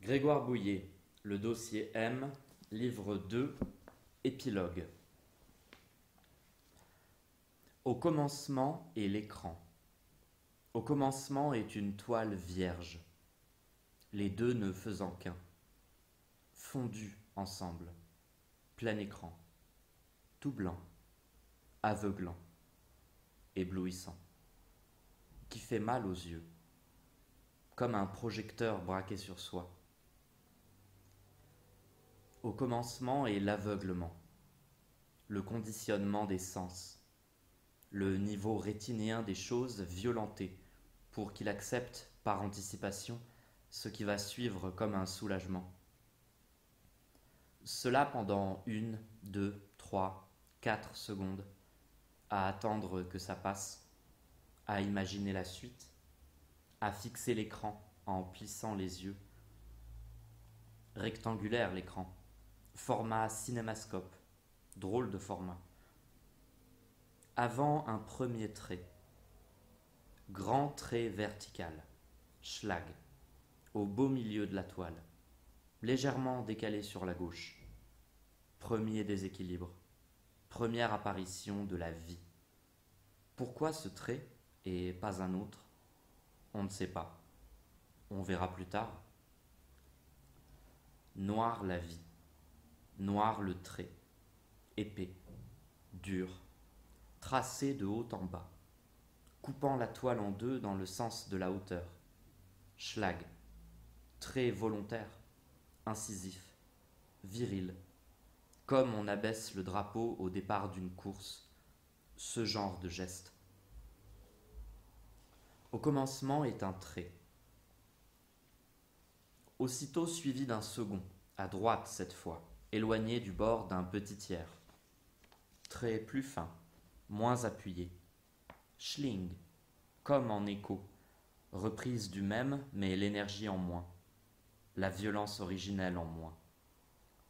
Grégoire Bouillet, le dossier M, livre 2, épilogue. Au commencement est l'écran. Au commencement est une toile vierge, les deux ne faisant qu'un, fondus ensemble, plein écran, tout blanc, aveuglant, éblouissant, qui fait mal aux yeux, comme un projecteur braqué sur soi. Au commencement est l'aveuglement, le conditionnement des sens, le niveau rétinien des choses violenté pour qu'il accepte par anticipation ce qui va suivre comme un soulagement. Cela pendant 1, 2, 3, 4 secondes, à attendre que ça passe, à imaginer la suite, à fixer l'écran en plissant les yeux. Rectangulaire l'écran, format cinémascope, drôle de format. Avant un premier trait, grand trait vertical, schlag, au beau milieu de la toile, légèrement décalé sur la gauche. Premier déséquilibre, première apparition de la vie. Pourquoi ce trait et pas un autre? On ne sait pas. On verra plus tard. Noir la vie, noir le trait, épais, dur, tracé de haut en bas, coupant la toile en deux dans le sens de la hauteur. Schlag, trait volontaire, incisif, viril, comme on abaisse le drapeau au départ d'une course, ce genre de geste. Au commencement est un trait, aussitôt suivi d'un second, à droite cette fois, éloigné du bord d'un petit tiers. Trait plus fin, moins appuyé. Schling, comme en écho, reprise du même, mais l'énergie en moins, la violence originelle en moins.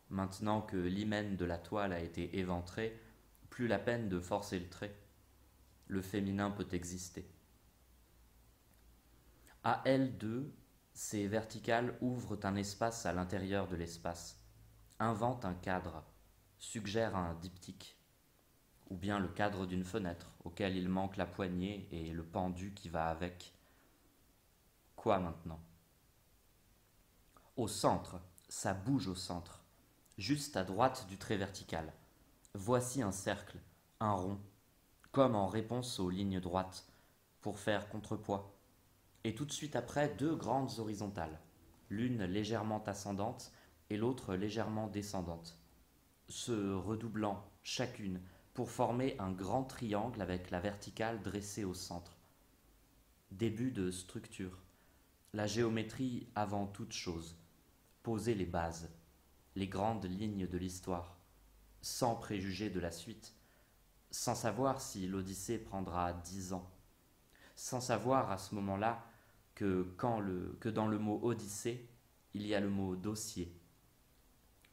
Maintenant que l'hymen de la toile a été éventré, plus la peine de forcer le trait. Le féminin peut exister. À L2, ces verticales ouvrent un espace à l'intérieur de l'espace, inventent un cadre, suggèrent un diptyque, ou bien le cadre d'une fenêtre auquel il manque la poignée et le pendu qui va avec. Quoi maintenant? Au centre, ça bouge au centre, juste à droite du trait vertical. Voici un cercle, un rond, comme en réponse aux lignes droites, pour faire contrepoids. Et tout de suite après, deux grandes horizontales, l'une légèrement ascendante et l'autre légèrement descendante, se redoublant chacune pour former un grand triangle avec la verticale dressée au centre. Début de structure, la géométrie avant toute chose, poser les bases, les grandes lignes de l'histoire, sans préjuger de la suite, sans savoir si l'Odyssée prendra 10 ans, sans savoir à ce moment-là que dans le mot Odyssée, il y a le mot dossier.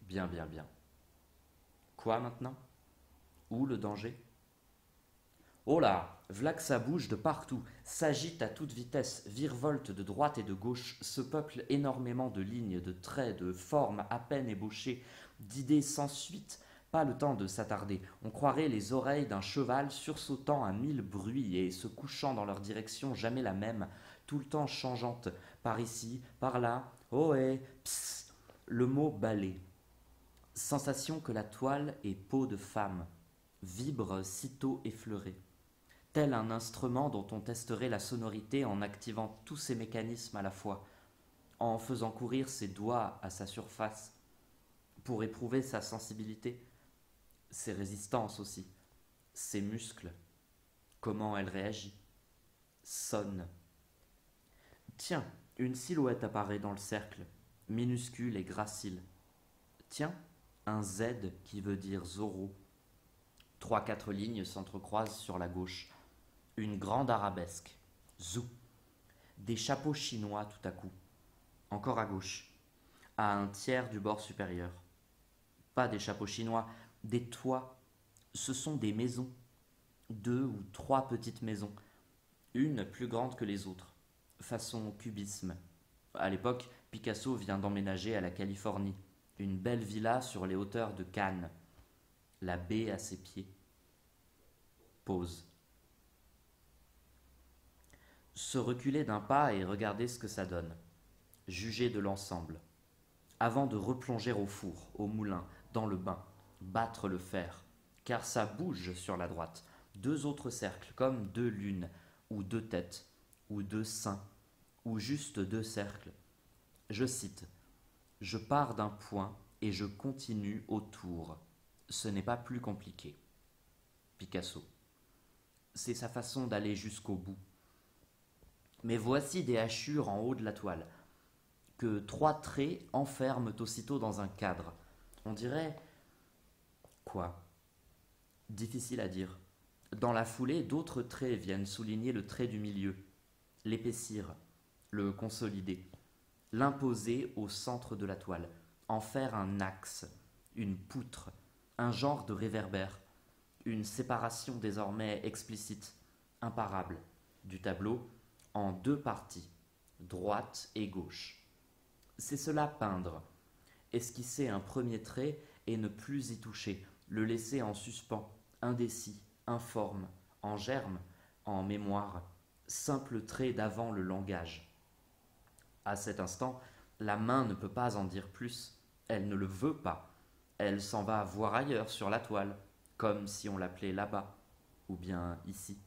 Bien, bien, bien. Quoi maintenant? Où le danger? Oh là, v'là que ça bouge de partout, s'agite à toute vitesse, virevolte de droite et de gauche, se peuple énormément de lignes, de traits, de formes à peine ébauchées, d'idées sans suite, pas le temps de s'attarder. On croirait les oreilles d'un cheval sursautant à 1000 bruits et se couchant dans leur direction jamais la même, tout le temps changeante, par ici, par là, ohé, psst, le mot balai. Sensation que la toile est peau de femme, vibre sitôt effleurée, tel un instrument dont on testerait la sonorité en activant tous ses mécanismes à la fois, en faisant courir ses doigts à sa surface, pour éprouver sa sensibilité, ses résistances aussi, ses muscles, comment elle réagit, sonne. Tiens, une silhouette apparaît dans le cercle, minuscule et gracile. Tiens, un Z qui veut dire Zorro. 3-4 lignes s'entrecroisent sur la gauche. Une grande arabesque. Zou. Des chapeaux chinois tout à coup. Encore à gauche. À un tiers du bord supérieur. Pas des chapeaux chinois, des toits. Ce sont des maisons. 2 ou 3 petites maisons. Une plus grande que les autres. Façon cubisme. À l'époque, Picasso vient d'emménager à la Californie, une belle villa sur les hauteurs de Cannes, la baie à ses pieds. Pause. Se reculer d'un pas et regarder ce que ça donne. Juger de l'ensemble. Avant de replonger au four, au moulin, dans le bain, battre le fer, car ça bouge sur la droite. Deux autres cercles, comme deux lunes, ou deux têtes, ou deux seins, ou juste deux cercles. Je cite, « Je pars d'un point et je continue autour. Ce n'est pas plus compliqué. » Picasso. C'est sa façon d'aller jusqu'au bout. Mais voici des hachures en haut de la toile, que trois traits enferment aussitôt dans un cadre. On dirait... quoi? Difficile à dire. Dans la foulée, d'autres traits viennent souligner le trait du milieu, l'épaissir, le consolider, l'imposer au centre de la toile, en faire un axe, une poutre, un genre de réverbère, une séparation désormais explicite, imparable, du tableau en deux parties, droite et gauche. C'est cela peindre, esquisser un premier trait et ne plus y toucher, le laisser en suspens, indécis, informe, en germe, en mémoire, simple trait d'avant le langage. À cet instant, la main ne peut pas en dire plus, elle ne le veut pas, elle s'en va voir ailleurs sur la toile, comme si on l'appelait là-bas, ou bien ici.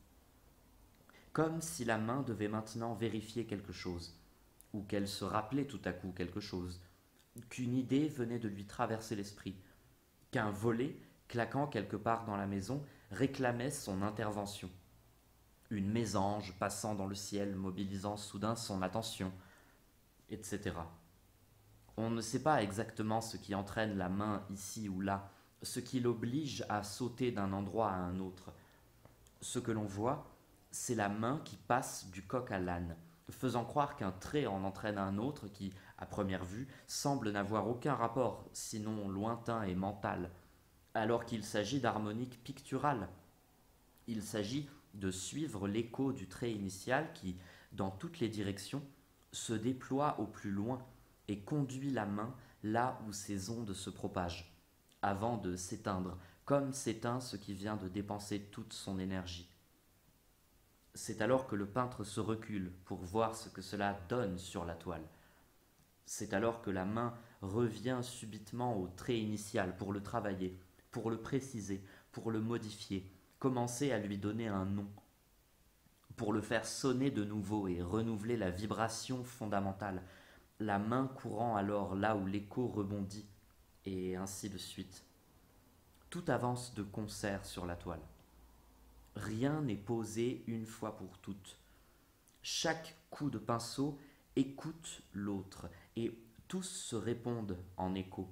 Comme si la main devait maintenant vérifier quelque chose, ou qu'elle se rappelait tout à coup quelque chose, qu'une idée venait de lui traverser l'esprit, qu'un volet, claquant quelque part dans la maison, réclamait son intervention. Une mésange passant dans le ciel, mobilisant soudain son attention, etc. On ne sait pas exactement ce qui entraîne la main ici ou là, ce qui l'oblige à sauter d'un endroit à un autre. Ce que l'on voit, c'est la main qui passe du coq à l'âne, faisant croire qu'un trait en entraîne un autre qui, à première vue, semble n'avoir aucun rapport, sinon lointain et mental, alors qu'il s'agit d'harmonique picturale. Il s'agit de suivre l'écho du trait initial qui, dans toutes les directions, se déploie au plus loin et conduit la main là où ses ondes se propagent, avant de s'éteindre, comme s'éteint ce qui vient de dépenser toute son énergie. C'est alors que le peintre se recule pour voir ce que cela donne sur la toile. C'est alors que la main revient subitement au trait initial pour le travailler, pour le préciser, pour le modifier, commencer à lui donner un nom, pour le faire sonner de nouveau et renouveler la vibration fondamentale, la main courant alors là où l'écho rebondit, et ainsi de suite. Tout avance de concert sur la toile. Rien n'est posé une fois pour toutes. Chaque coup de pinceau écoute l'autre, et tous se répondent en écho.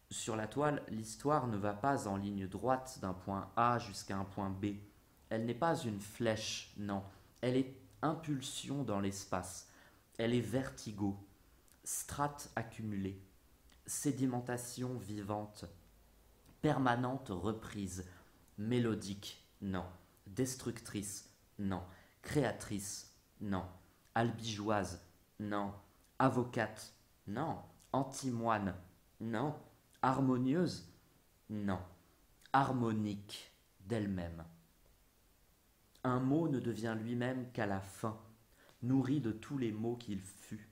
Sur la toile, l'histoire ne va pas en ligne droite d'un point A jusqu'à un point B. Elle n'est pas une flèche, non. Elle est impulsion dans l'espace. Elle est vertigo, strate accumulée, sédimentation vivante, permanente reprise, mélodique, non. Destructrice, non. Créatrice, non. Albigeoise, non. Avocate, non. Antimoine, non. Harmonieuse, non. Harmonique d'elle-même. Un mot ne devient lui-même qu'à la fin, nourri de tous les mots qu'il fut.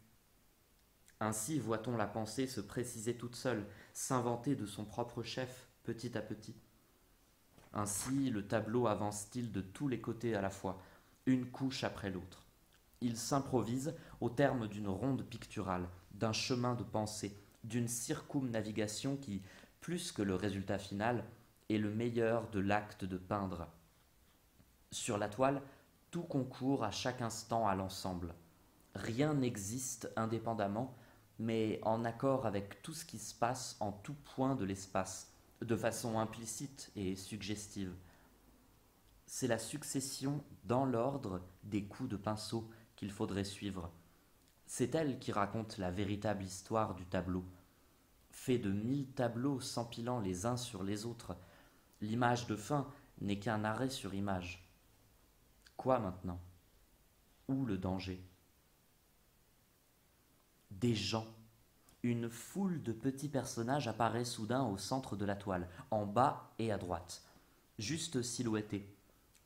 Ainsi voit-on la pensée se préciser toute seule, s'inventer de son propre chef, petit à petit. Ainsi le tableau avance-t-il de tous les côtés à la fois, une couche après l'autre. Il s'improvise au terme d'une ronde picturale, d'un chemin de pensée, d'une circumnavigation qui, plus que le résultat final, est le meilleur de l'acte de peindre. Sur la toile, tout concourt à chaque instant à l'ensemble. Rien n'existe indépendamment, mais en accord avec tout ce qui se passe en tout point de l'espace, de façon implicite et suggestive. C'est la succession dans l'ordre des coups de pinceau qu'il faudrait suivre. C'est elle qui raconte la véritable histoire du tableau. Fait de 1000 tableaux s'empilant les uns sur les autres, l'image de fin n'est qu'un arrêt sur image. Quoi maintenant? Où le danger? des gens. Une foule de petits personnages apparaît soudain au centre de la toile, en bas et à droite, juste silhouettés,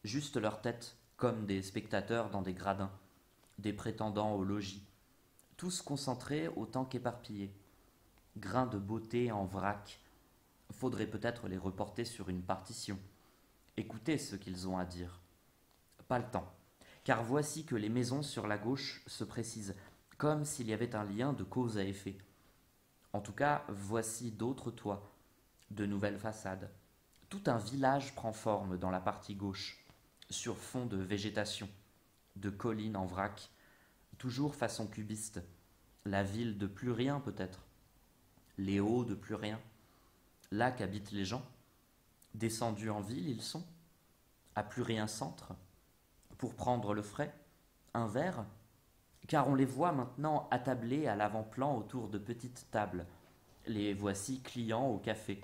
juste leur tête, comme des spectateurs dans des gradins, des prétendants au logis, tous concentrés autant qu'éparpillés. Grains de beauté en vrac. Faudrait peut-être les reporter sur une partition. Écoutez ce qu'ils ont à dire. Pas le temps, car voici que les maisons sur la gauche se précisent, comme s'il y avait un lien de cause à effet. En tout cas, voici d'autres toits, de nouvelles façades. Tout un village prend forme dans la partie gauche, sur fond de végétation, de collines en vrac, toujours façon cubiste. La ville de plus rien peut-être, les hauts de plus rien, là qu'habitent les gens. Descendus en ville, ils sont, à plus rien centre, pour prendre le frais, un verre, car on les voit maintenant attablés à l'avant-plan autour de petites tables. Les voici clients au café,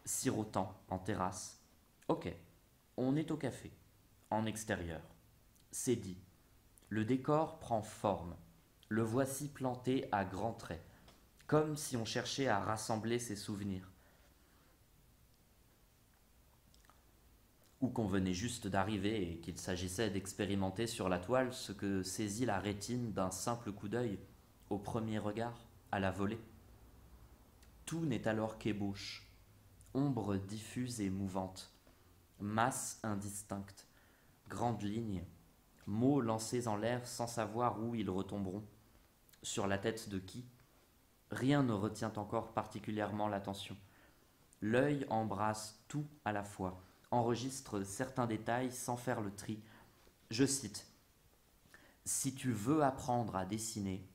sirotant en terrasse. Ok, on est au café, en extérieur. C'est dit. Le décor prend forme. Le voici planté à grands traits, comme si on cherchait à rassembler ses souvenirs. Ou qu'on venait juste d'arriver et qu'il s'agissait d'expérimenter sur la toile ce que saisit la rétine d'un simple coup d'œil, au premier regard, à la volée. Tout n'est alors qu'ébauche, ombre diffuse et mouvante, masse indistincte, grandes lignes, mots lancés en l'air sans savoir où ils retomberont, sur la tête de qui. Rien ne retient encore particulièrement l'attention. L'œil embrasse tout à la fois, enregistre certains détails sans faire le tri. Je cite: Si tu veux apprendre à dessiner,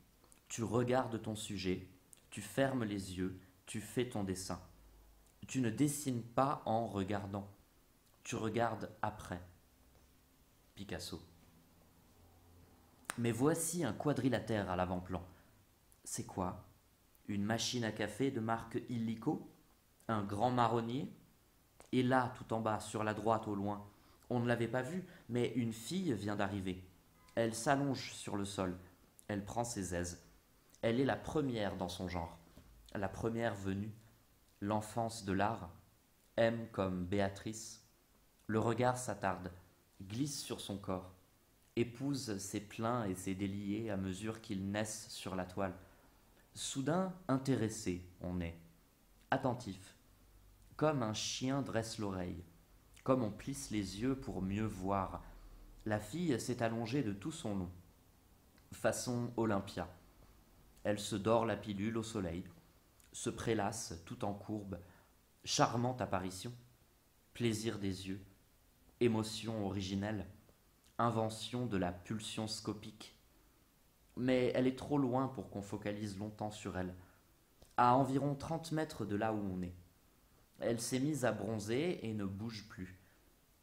tu regardes ton sujet, tu fermes les yeux, tu fais ton dessin. Tu ne dessines pas en regardant, tu regardes après. Picasso. Mais voici un quadrilatère à l'avant-plan. C'est quoi? Une machine à café de marque Illico? Un grand marronnier? Et là, tout en bas, sur la droite au loin, on ne l'avait pas vue, mais une fille vient d'arriver. Elle s'allonge sur le sol, elle prend ses aises. Elle est la première dans son genre, la première venue, l'enfance de l'art. M comme Béatrice. Le regard s'attarde, glisse sur son corps, épouse ses pleins et ses déliés à mesure qu'ils naissent sur la toile. Soudain intéressé, on est, attentif, comme un chien dresse l'oreille, comme on plisse les yeux pour mieux voir. La fille s'est allongée de tout son long, façon Olympia. Elle se dort la pilule au soleil, se prélasse tout en courbe, charmante apparition, plaisir des yeux, émotion originelle, invention de la pulsion scopique. Mais elle est trop loin pour qu'on focalise longtemps sur elle, à environ 30 mètres de là où on est. Elle s'est mise à bronzer et ne bouge plus.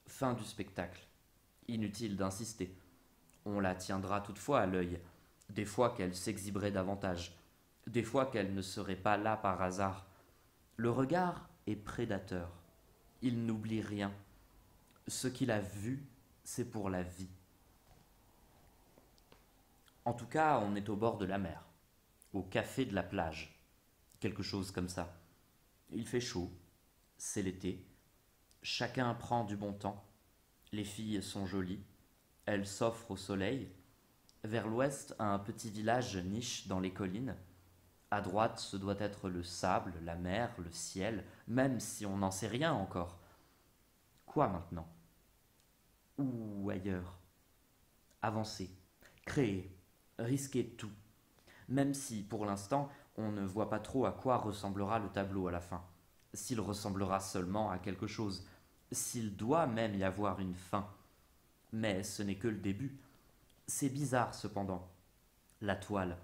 Fin du spectacle. Inutile d'insister. On la tiendra toutefois à l'œil, des fois qu'elle s'exhiberait davantage, des fois qu'elle ne serait pas là par hasard. Le regard est prédateur. Il n'oublie rien. Ce qu'il a vu, c'est pour la vie. En tout cas, on est au bord de la mer, au café de la plage, quelque chose comme ça. Il fait chaud, c'est l'été, chacun prend du bon temps, les filles sont jolies, elles s'offrent au soleil. Vers l'ouest, un petit village niche dans les collines. À droite, ce doit être le sable, la mer, le ciel, même si on n'en sait rien encore. Quoi maintenant? Ou ailleurs? Avancer, créer, risquer tout, même si, pour l'instant, on ne voit pas trop à quoi ressemblera le tableau à la fin, s'il ressemblera seulement à quelque chose, s'il doit même y avoir une fin. Mais ce n'est que le début. C'est bizarre cependant. La toile,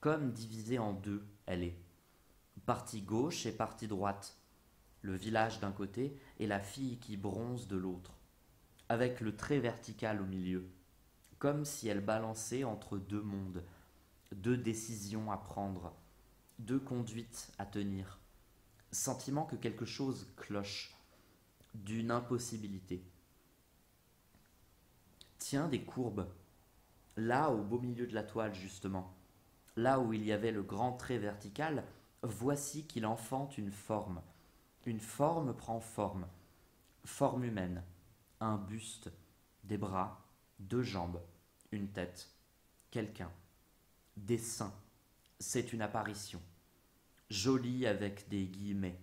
comme divisée en deux, elle est. Partie gauche et partie droite. Le village d'un côté et la fille qui bronze de l'autre, avec le trait vertical au milieu, comme si elle balançait entre deux mondes, deux décisions à prendre, deux conduites à tenir. Sentiment que quelque chose cloche, d'une impossibilité. Tiens, des courbes, là au beau milieu de la toile justement, Là où il y avait le grand trait vertical, voici qu'il enfante une forme. Une forme prend forme. Forme humaine. Un buste, des bras, deux jambes, une tête, quelqu'un. Des seins. C'est une apparition. Jolie avec des guillemets.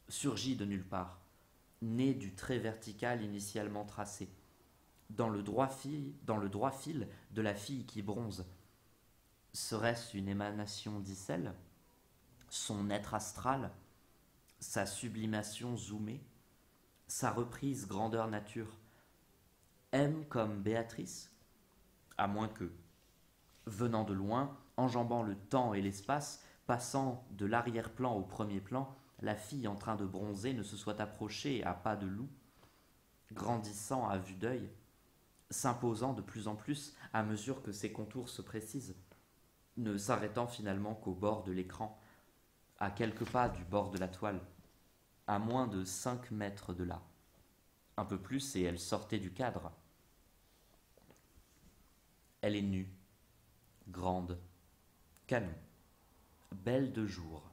Surgit de nulle part. Née du trait vertical initialement tracé. Dans le droit fil de la fille qui bronze. Serait-ce une émanation d'Icelle? Son être astral? Sa sublimation zoomée? Sa reprise grandeur nature? M comme Béatrice? À moins que, venant de loin, enjambant le temps et l'espace, passant de l'arrière-plan au premier plan, la fille en train de bronzer ne se soit approchée à pas de loup, grandissant à vue d'œil, s'imposant de plus en plus à mesure que ses contours se précisent, ne s'arrêtant finalement qu'au bord de l'écran, à quelques pas du bord de la toile, à moins de 5 mètres de là. Un peu plus et elle sortait du cadre. Elle est nue, grande, canon, belle de jour,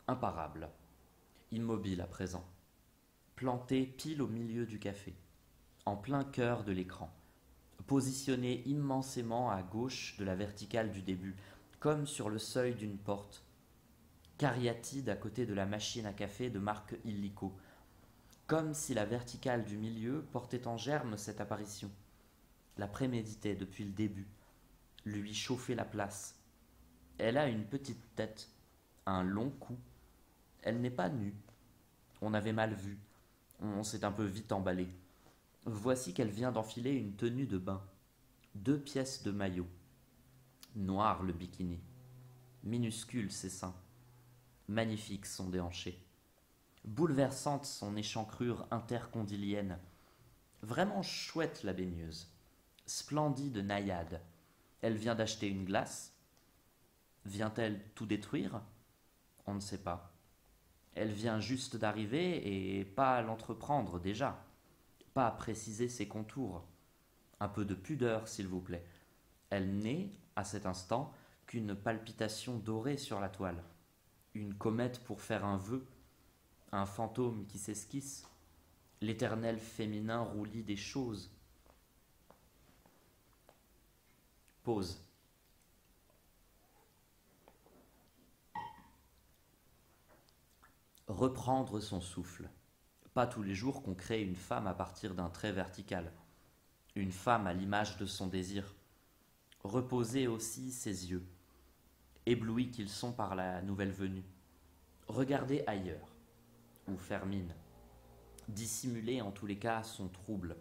imparable, immobile à présent, plantée pile au milieu du café, en plein cœur de l'écran, positionnée immensément à gauche de la verticale du début, comme sur le seuil d'une porte, cariatide à côté de la machine à café de marque Illico, comme si la verticale du milieu portait en germe cette apparition, la préméditait depuis le début, lui chauffait la place. Elle a une petite tête, un long cou. Elle n'est pas nue. On avait mal vu. On s'est un peu vite emballé. Voici qu'elle vient d'enfiler une tenue de bain. 2 pièces de maillot. Noir le bikini. Minuscule ses seins. Magnifique son déhanché. Bouleversante son échancrure intercondylienne. Vraiment chouette la baigneuse. Splendide naïade. Elle vient d'acheter une glace. Vient-elle tout détruire? On ne sait pas. Elle vient juste d'arriver et pas à l'entreprendre déjà. Pas à préciser ses contours. Un peu de pudeur, s'il vous plaît. Elle n'est, à cet instant, qu'une palpitation dorée sur la toile. Une comète pour faire un vœu. Un fantôme qui s'esquisse. L'éternel féminin roulis des choses. Pause. Reprendre son souffle. Pas tous les jours qu'on crée une femme à partir d'un trait vertical. Une femme à l'image de son désir. Reposer aussi ses yeux, éblouis qu'ils sont par la nouvelle venue. Regarder ailleurs, ou faire mine. Dissimuler en tous les cas son trouble.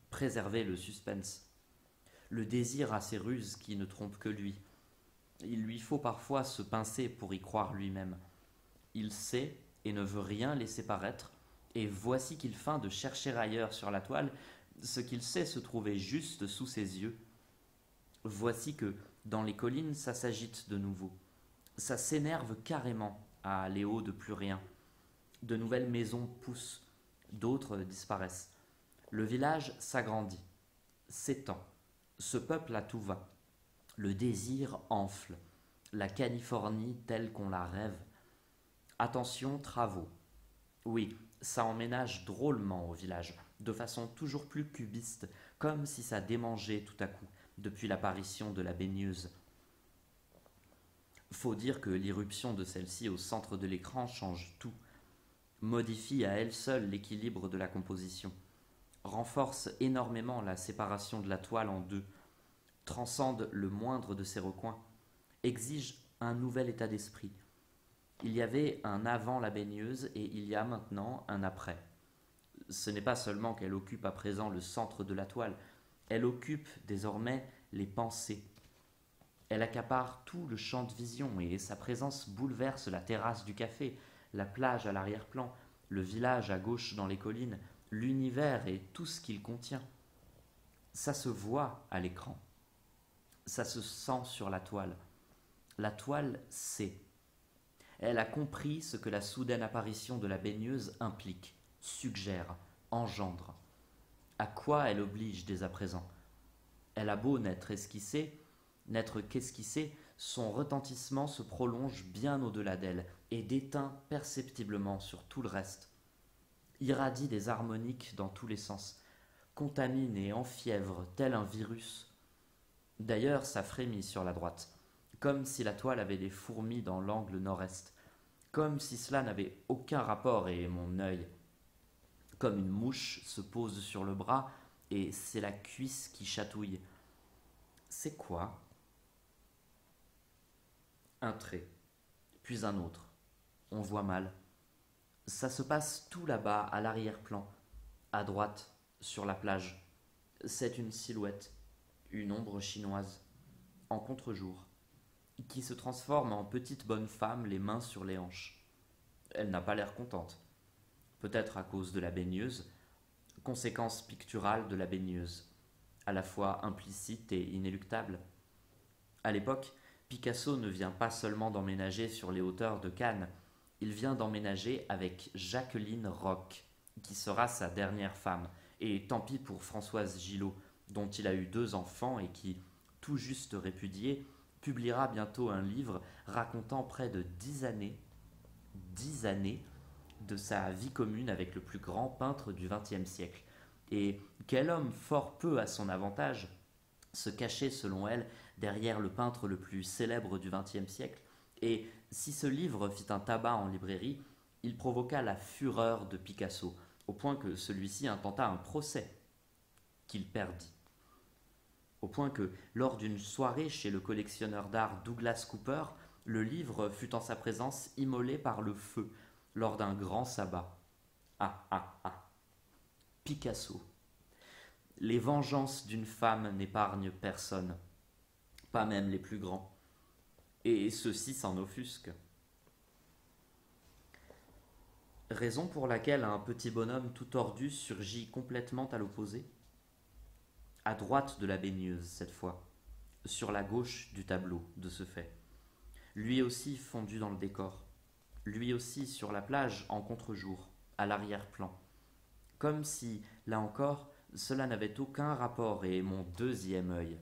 Préserver le suspense. Le désir a ses ruses qui ne trompent que lui. Il lui faut parfois se pincer pour y croire lui-même. Il sait et ne veut rien laisser paraître, et voici qu'il feint de chercher ailleurs sur la toile ce qu'il sait se trouver juste sous ses yeux. Voici que, dans les collines, ça s'agite de nouveau. Ça s'énerve carrément à aller haut de plus rien. De nouvelles maisons poussent, d'autres disparaissent. Le village s'agrandit, s'étend, se peuple à tout va. Le désir enfle, la Californie telle qu'on la rêve. Attention, travaux. Oui, ça emménage drôlement au village, de façon toujours plus cubiste, comme si ça démangeait tout à coup, depuis l'apparition de la baigneuse. Faut dire que l'irruption de celle-ci au centre de l'écran change tout, modifie à elle seule l'équilibre de la composition, renforce énormément la séparation de la toile en deux, transcende le moindre de ses recoins, exige un nouvel état d'esprit. Il y avait un avant la baigneuse et il y a maintenant un après. Ce n'est pas seulement qu'elle occupe à présent le centre de la toile, elle occupe désormais les pensées. Elle accapare tout le champ de vision et sa présence bouleverse la terrasse du café, la plage à l'arrière-plan, le village à gauche dans les collines, l'univers et tout ce qu'il contient. Ça se voit à l'écran, ça se sent sur la toile. La toile sait. Elle a compris ce que la soudaine apparition de la baigneuse implique, suggère, engendre. À quoi elle oblige dès à présent? Elle a beau n'être esquissée, n'être qu'esquissée, Son retentissement se prolonge bien au-delà d'elle et déteint perceptiblement sur tout le reste, irradie des harmoniques dans tous les sens, contamine et enfièvre tel un virus. D'ailleurs, ça frémit sur la droite, comme si la toile avait des fourmis dans l'angle nord-est, comme si cela n'avait aucun rapport et mon œil, comme une mouche se pose sur le bras et c'est la cuisse qui chatouille. C'est quoi? Un trait, puis un autre. On voit mal. Ça se passe tout là-bas, à l'arrière-plan, à droite, sur la plage. C'est une silhouette, une ombre chinoise, en contre-jour, qui se transforme en petite bonne femme, les mains sur les hanches. Elle n'a pas l'air contente. Peut-être à cause de la baigneuse, conséquence picturale de la baigneuse, à la fois implicite et inéluctable. À l'époque, Picasso ne vient pas seulement d'emménager sur les hauteurs de Cannes, il vient d'emménager avec Jacqueline Roch, qui sera sa dernière femme, et tant pis pour Françoise Gillot, dont il a eu 2 enfants et qui, tout juste répudiée, publiera bientôt un livre racontant près de 10 années de sa vie commune avec le plus grand peintre du XXe siècle. Et quel homme fort peu à son avantage se cachait selon elle derrière le peintre le plus célèbre du XXe siècle. Et si ce livre fit un tabac en librairie, il provoqua la fureur de Picasso, au point que celui-ci intenta un procès qu'il perdit. Au point que, lors d'une soirée chez le collectionneur d'art Douglas Cooper, le livre fut en sa présence immolé par le feu lors d'un grand sabbat. Ah ah ah. Picasso. Les vengeances d'une femme n'épargnent personne, pas même les plus grands. Et ceux-ci s'en offusquent. Raison pour laquelle un petit bonhomme tout tordu surgit complètement à l'opposé. À droite de la baigneuse, cette fois, sur la gauche du tableau, de ce fait. Lui aussi fondu dans le décor. Lui aussi sur la plage en contre-jour, à l'arrière-plan. Comme si, là encore, cela n'avait aucun rapport et mon deuxième œil.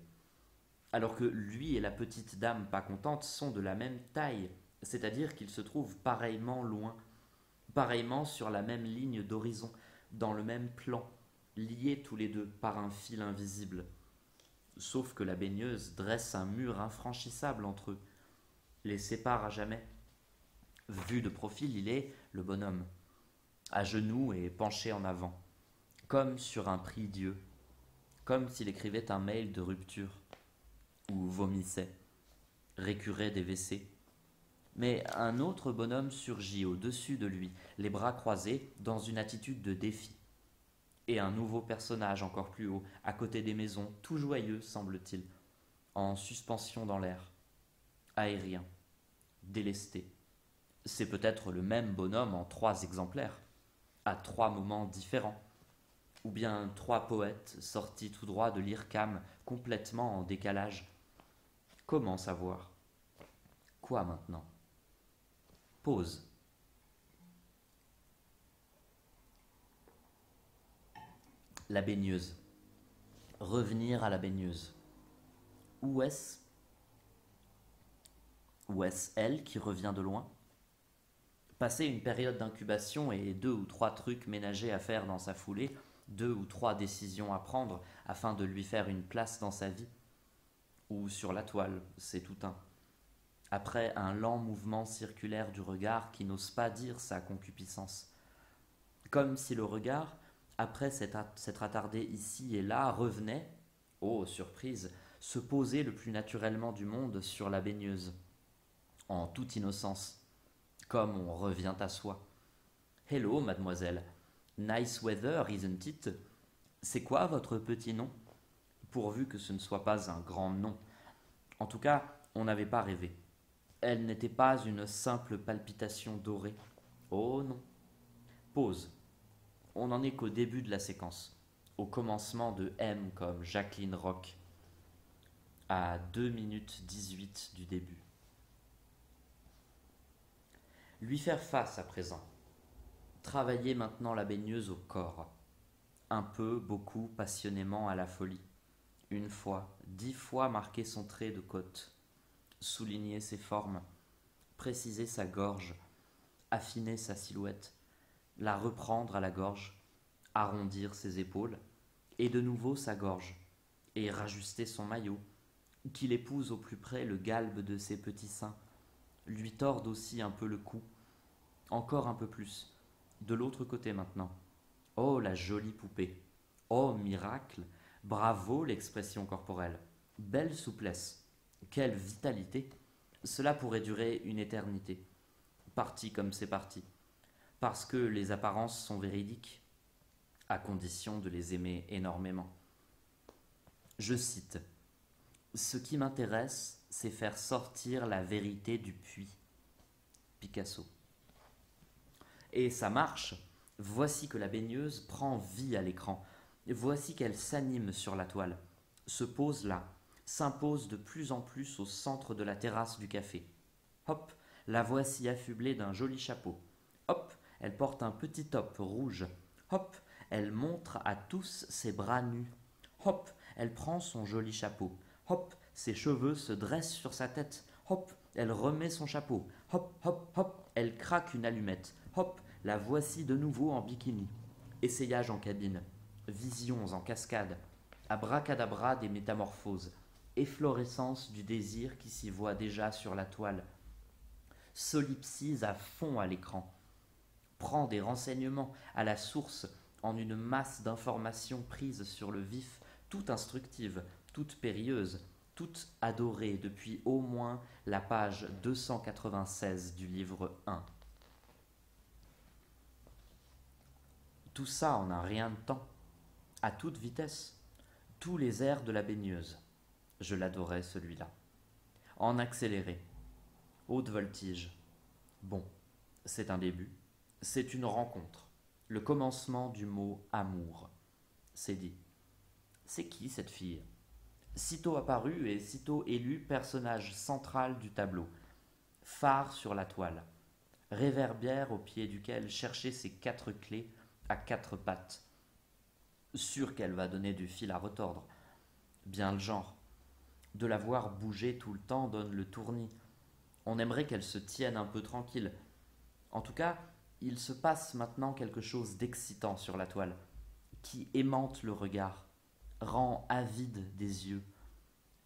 Alors que lui et la petite dame pas contente sont de la même taille, c'est-à-dire qu'ils se trouvent pareillement loin, pareillement sur la même ligne d'horizon, dans le même plan, liés tous les deux par un fil invisible. Sauf que la baigneuse dresse un mur infranchissable entre eux, les sépare à jamais. Vu de profil, il est le bonhomme, à genoux et penché en avant, comme sur un prie-dieu, comme s'il écrivait un mail de rupture, ou vomissait, récurait des WC. Mais un autre bonhomme surgit au-dessus de lui, les bras croisés, dans une attitude de défi. Et un nouveau personnage encore plus haut, à côté des maisons, tout joyeux, semble-t-il, en suspension dans l'air, aérien, délesté. C'est peut-être le même bonhomme en 3 exemplaires, à 3 moments différents, ou bien 3 poètes sortis tout droit de l'IRCAM, complètement en décalage. Comment savoir? Quoi maintenant? Pause. La baigneuse. Revenir à la baigneuse. Où est-ce elle qui revient de loin? Passer une période d'incubation et 2 ou 3 trucs ménagers à faire dans sa foulée, 2 ou 3 décisions à prendre afin de lui faire une place dans sa vie. Ou sur la toile, c'est tout un. Après un lent mouvement circulaire du regard qui n'ose pas dire sa concupiscence. Comme si le regard, après s'être attardé ici et là, revenait, oh surprise, se poser le plus naturellement du monde sur la baigneuse, en toute innocence, comme on revient à soi. Hello, mademoiselle. Nice weather, isn't it? C'est quoi votre petit nom? Pourvu que ce ne soit pas un grand nom. En tout cas, on n'avait pas rêvé. Elle n'était pas une simple palpitation dorée. Oh non. Pause. On n'en est qu'au début de la séquence, au commencement de M comme Jacqueline Roch, à 2 minutes 18 du début. Lui faire face à présent. Travailler maintenant la baigneuse au corps. Un peu, beaucoup, passionnément à la folie. 1 fois, 10 fois marquer son trait de côte. souligner ses formes, préciser sa gorge, affiner sa silhouette, la reprendre à la gorge, arrondir ses épaules, et de nouveau sa gorge, et rajuster son maillot, qu'il épouse au plus près le galbe de ses petits seins, lui torde aussi un peu le cou, encore un peu plus, de l'autre côté maintenant. Oh, la jolie poupée! Oh, miracle! Bravo l'expression corporelle! Belle souplesse! Quelle vitalité! Cela pourrait durer une éternité. Parti comme c'est parti. Parce que les apparences sont véridiques, à condition de les aimer énormément. Je cite: ce qui m'intéresse, c'est faire sortir la vérité du puits. Picasso. Et ça marche. Voici que la baigneuse prend vie à l'écran. Voici qu'elle s'anime sur la toile, se pose là, s'impose de plus en plus au centre de la terrasse du café. Hop, la voici affublée d'un joli chapeau. Hop, elle porte un petit top rouge. Hop, elle montre à tous ses bras nus. Hop, elle prend son joli chapeau. Hop, ses cheveux se dressent sur sa tête. Hop, elle remet son chapeau. Hop, hop, hop, elle craque une allumette. Hop, la voici de nouveau en bikini. Essayage en cabine, visions en cascade, abracadabra des métamorphoses, efflorescence du désir qui s'y voit déjà sur la toile, solipsise à fond à l'écran, prend des renseignements à la source en une masse d'informations prises sur le vif, toute instructive, toute périlleuse, toute adorée depuis au moins la page 296 du livre 1. Tout ça en un rien de temps, à toute vitesse, tous les airs de la baigneuse. Je l'adorais celui-là. En accéléré, haute voltige. Bon, c'est un début, c'est une rencontre, le commencement du mot amour. C'est dit. C'est qui cette fille? Sitôt apparue et sitôt élue personnage central du tableau, phare sur la toile, réverbière au pied duquel chercher ses 4 clés à 4 pattes. Sûr qu'elle va donner du fil à retordre. Bien le genre. De la voir bouger tout le temps donne le tournis. On aimerait qu'elle se tienne un peu tranquille. En tout cas, il se passe maintenant quelque chose d'excitant sur la toile, qui aimante le regard, rend avide des yeux.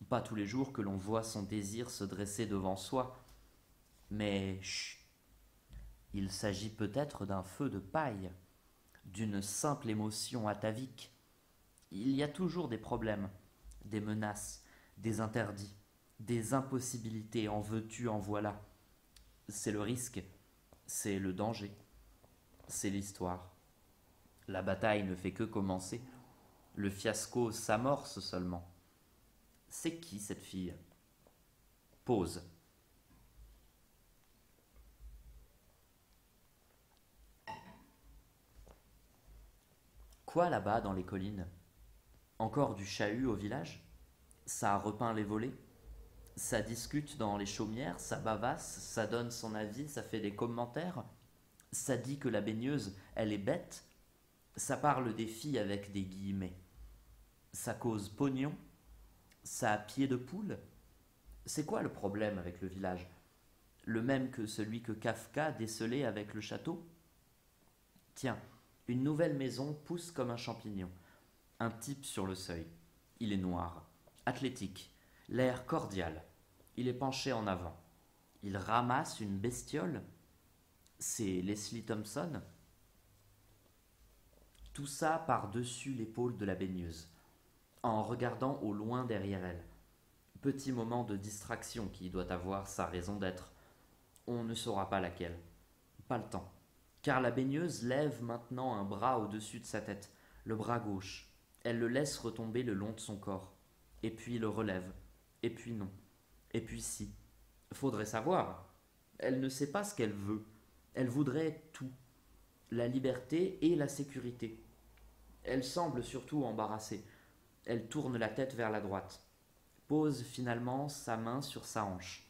Pas tous les jours que l'on voit son désir se dresser devant soi, mais chut, il s'agit peut-être d'un feu de paille, d'une simple émotion atavique. Il y a toujours des problèmes, des menaces, des interdits, des impossibilités, en veux-tu, en voilà. C'est le risque, c'est le danger, c'est l'histoire. La bataille ne fait que commencer, le fiasco s'amorce seulement. C'est qui cette fille? Pause. Quoi là-bas dans les collines? Encore du chahut au village? Ça repeint les volets? Ça discute dans les chaumières, ça bavasse, ça donne son avis, ça fait des commentaires? Ça dit que la baigneuse, elle est bête? Ça parle des filles avec des guillemets? Ça cause pognon? Ça a pied de poule? C'est quoi le problème avec le village? Le même que celui que Kafka décelait avec le château? Tiens, une nouvelle maison pousse comme un champignon. Un type sur le seuil. Il est noir, athlétique, l'air cordial. Il est penché en avant. Il ramasse une bestiole. C'est Leslie Thompson. Tout ça par-dessus l'épaule de la baigneuse, en regardant au loin derrière elle. Petit moment de distraction qui doit avoir sa raison d'être. On ne saura pas laquelle. Pas le temps. Car la baigneuse lève maintenant un bras au-dessus de sa tête, le bras gauche. Elle le laisse retomber le long de son corps. Et puis le relève. Et puis non. Et puis si. Faudrait savoir. Elle ne sait pas ce qu'elle veut. Elle voudrait tout. La liberté et la sécurité. Elle semble surtout embarrassée. Elle tourne la tête vers la droite. Pose finalement sa main sur sa hanche.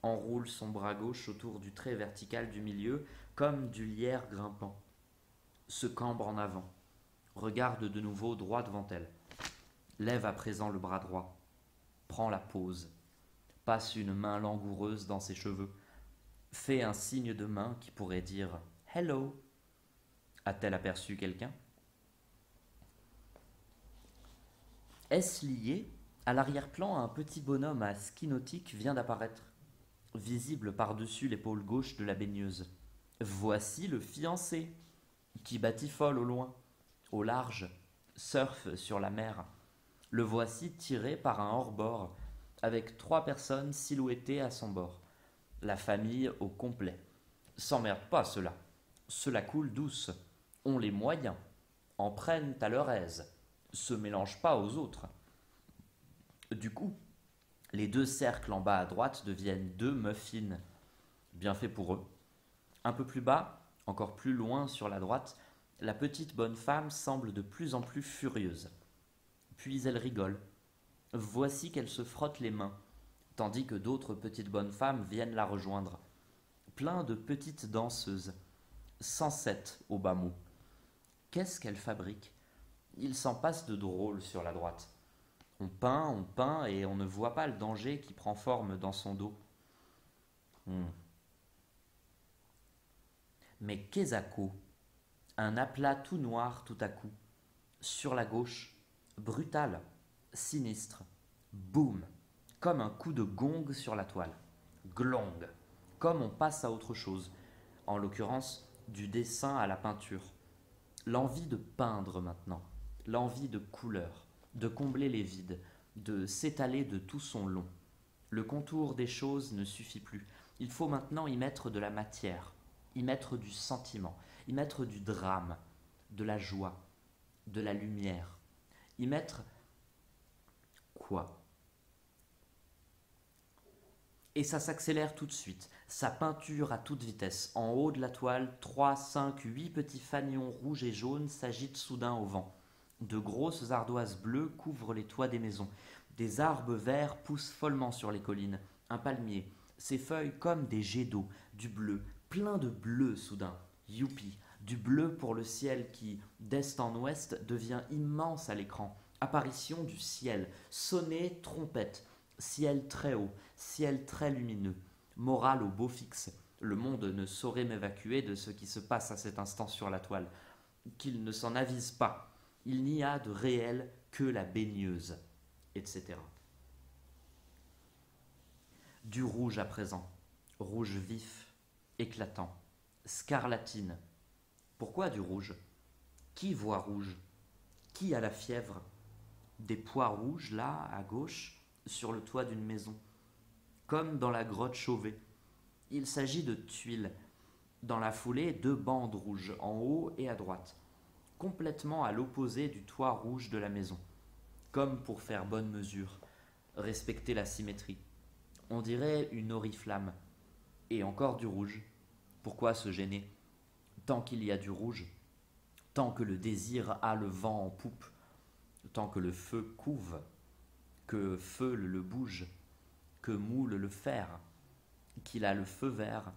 Enroule son bras gauche autour du trait vertical du milieu comme du lierre grimpant. Se cambre en avant. Regarde de nouveau droit devant elle. Lève à présent le bras droit. Prends la pose. passe une main langoureuse dans ses cheveux, fait un signe de main qui pourrait dire Hello. A-t-elle aperçu quelqu'un? Est-ce lié? À l'arrière-plan, un petit bonhomme à ski nautique vient d'apparaître, visible par-dessus l'épaule gauche de la baigneuse. Voici le fiancé, qui batifole au loin, au large, surfe sur la mer. Le voici tiré par un hors-bord, avec 3 personnes silhouettées à son bord. La famille au complet. S'emmerde pas cela. Cela coule douce. Ont les moyens. En prennent à leur aise. Se mélangent pas aux autres. Du coup, les 2 cercles en bas à droite deviennent 2 muffins. Bien fait pour eux. Un peu plus bas, encore plus loin sur la droite, la petite bonne femme semble de plus en plus furieuse. Puis elle rigole. Voici qu'elle se frotte les mains, tandis que d'autres petites bonnes femmes viennent la rejoindre. Plein de petites danseuses. 107 au bas mot. Qu'est-ce qu'elle fabrique? Il s'en passe de drôle sur la droite. On peint, et on ne voit pas le danger qui prend forme dans son dos. Mais qu'est-ce un aplat tout noir tout à coup. Sur la gauche, brutal, sinistre, boum, comme un coup de gong sur la toile. Glong, comme on passe à autre chose, en l'occurrence du dessin à la peinture. L'envie de peindre maintenant, l'envie de couleur, de combler les vides, de s'étaler de tout son long. Le contour des choses ne suffit plus. Il faut maintenant y mettre de la matière, y mettre du sentiment, y mettre du drame, de la joie, de la lumière. Y mettre quoi? Et ça s'accélère tout de suite. Sa peinture à toute vitesse. En haut de la toile, 3, 5, 8 petits fanions rouges et jaunes s'agitent soudain au vent. De grosses ardoises bleues couvrent les toits des maisons. Des arbres verts poussent follement sur les collines. Un palmier, ses feuilles comme des jets d'eau, du bleu, plein de bleu soudain. Youpi, du bleu pour le ciel qui, d'est en ouest, devient immense à l'écran. Apparition du ciel, sonnet, trompette, ciel très haut, ciel très lumineux, morale au beau fixe. Le monde ne saurait m'évacuer de ce qui se passe à cet instant sur la toile. Qu'il ne s'en avise pas. Il n'y a de réel que la baigneuse, etc. Du rouge à présent, rouge vif, éclatant, scarlatine. Pourquoi du rouge? Qui voit rouge? Qui a la fièvre? Des pois rouges, là, à gauche, sur le toit d'une maison, comme dans la grotte Chauvet. Il s'agit de tuiles. Dans la foulée, 2 bandes rouges, en haut et à droite, complètement à l'opposé du toit rouge de la maison, comme pour faire bonne mesure, respecter la symétrie. On dirait une oriflamme. Et encore du rouge. Pourquoi se gêner? Tant qu'il y a du rouge, tant que le désir a le vent en poupe, tant que le feu couve, que feu le bouge, que moule le fer, qu'il a le feu vert,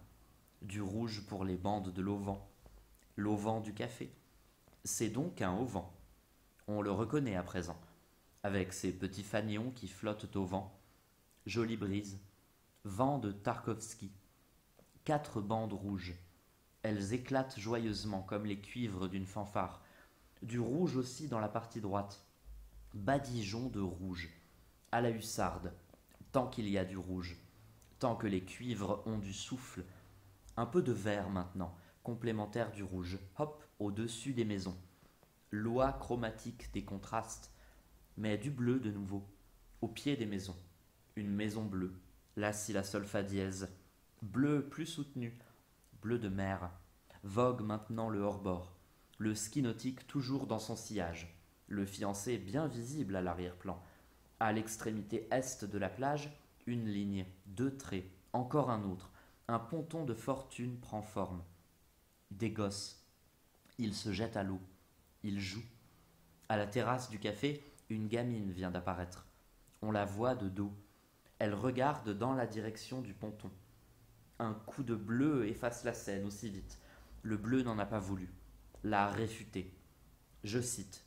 du rouge pour les bandes de l'auvent du café. C'est donc un auvent. On le reconnaît à présent, avec ses petits fanions qui flottent au vent. Jolie brise, vent de Tarkovsky. 4 bandes rouges. Elles éclatent joyeusement comme les cuivres d'une fanfare. Du rouge aussi dans la partie droite. Badigeon de rouge, à la hussarde, tant qu'il y a du rouge, tant que les cuivres ont du souffle. Un peu de vert maintenant, complémentaire du rouge, hop, au-dessus des maisons. Loi chromatique des contrastes, mais du bleu de nouveau, au pied des maisons. Une maison bleue, la si la sol fa dièse, bleu plus soutenu, bleu de mer. Vogue maintenant le hors-bord, le ski nautique toujours dans son sillage. Le fiancé bien visible à l'arrière-plan. À l'extrémité est de la plage, une ligne, 2 traits, encore un autre. Un ponton de fortune prend forme. Des gosses. Ils se jettent à l'eau. Ils jouent. À la terrasse du café, une gamine vient d'apparaître. On la voit de dos. Elle regarde dans la direction du ponton. Un coup de bleu efface la scène aussi vite. Le bleu n'en a pas voulu. L'a réfuté. Je cite.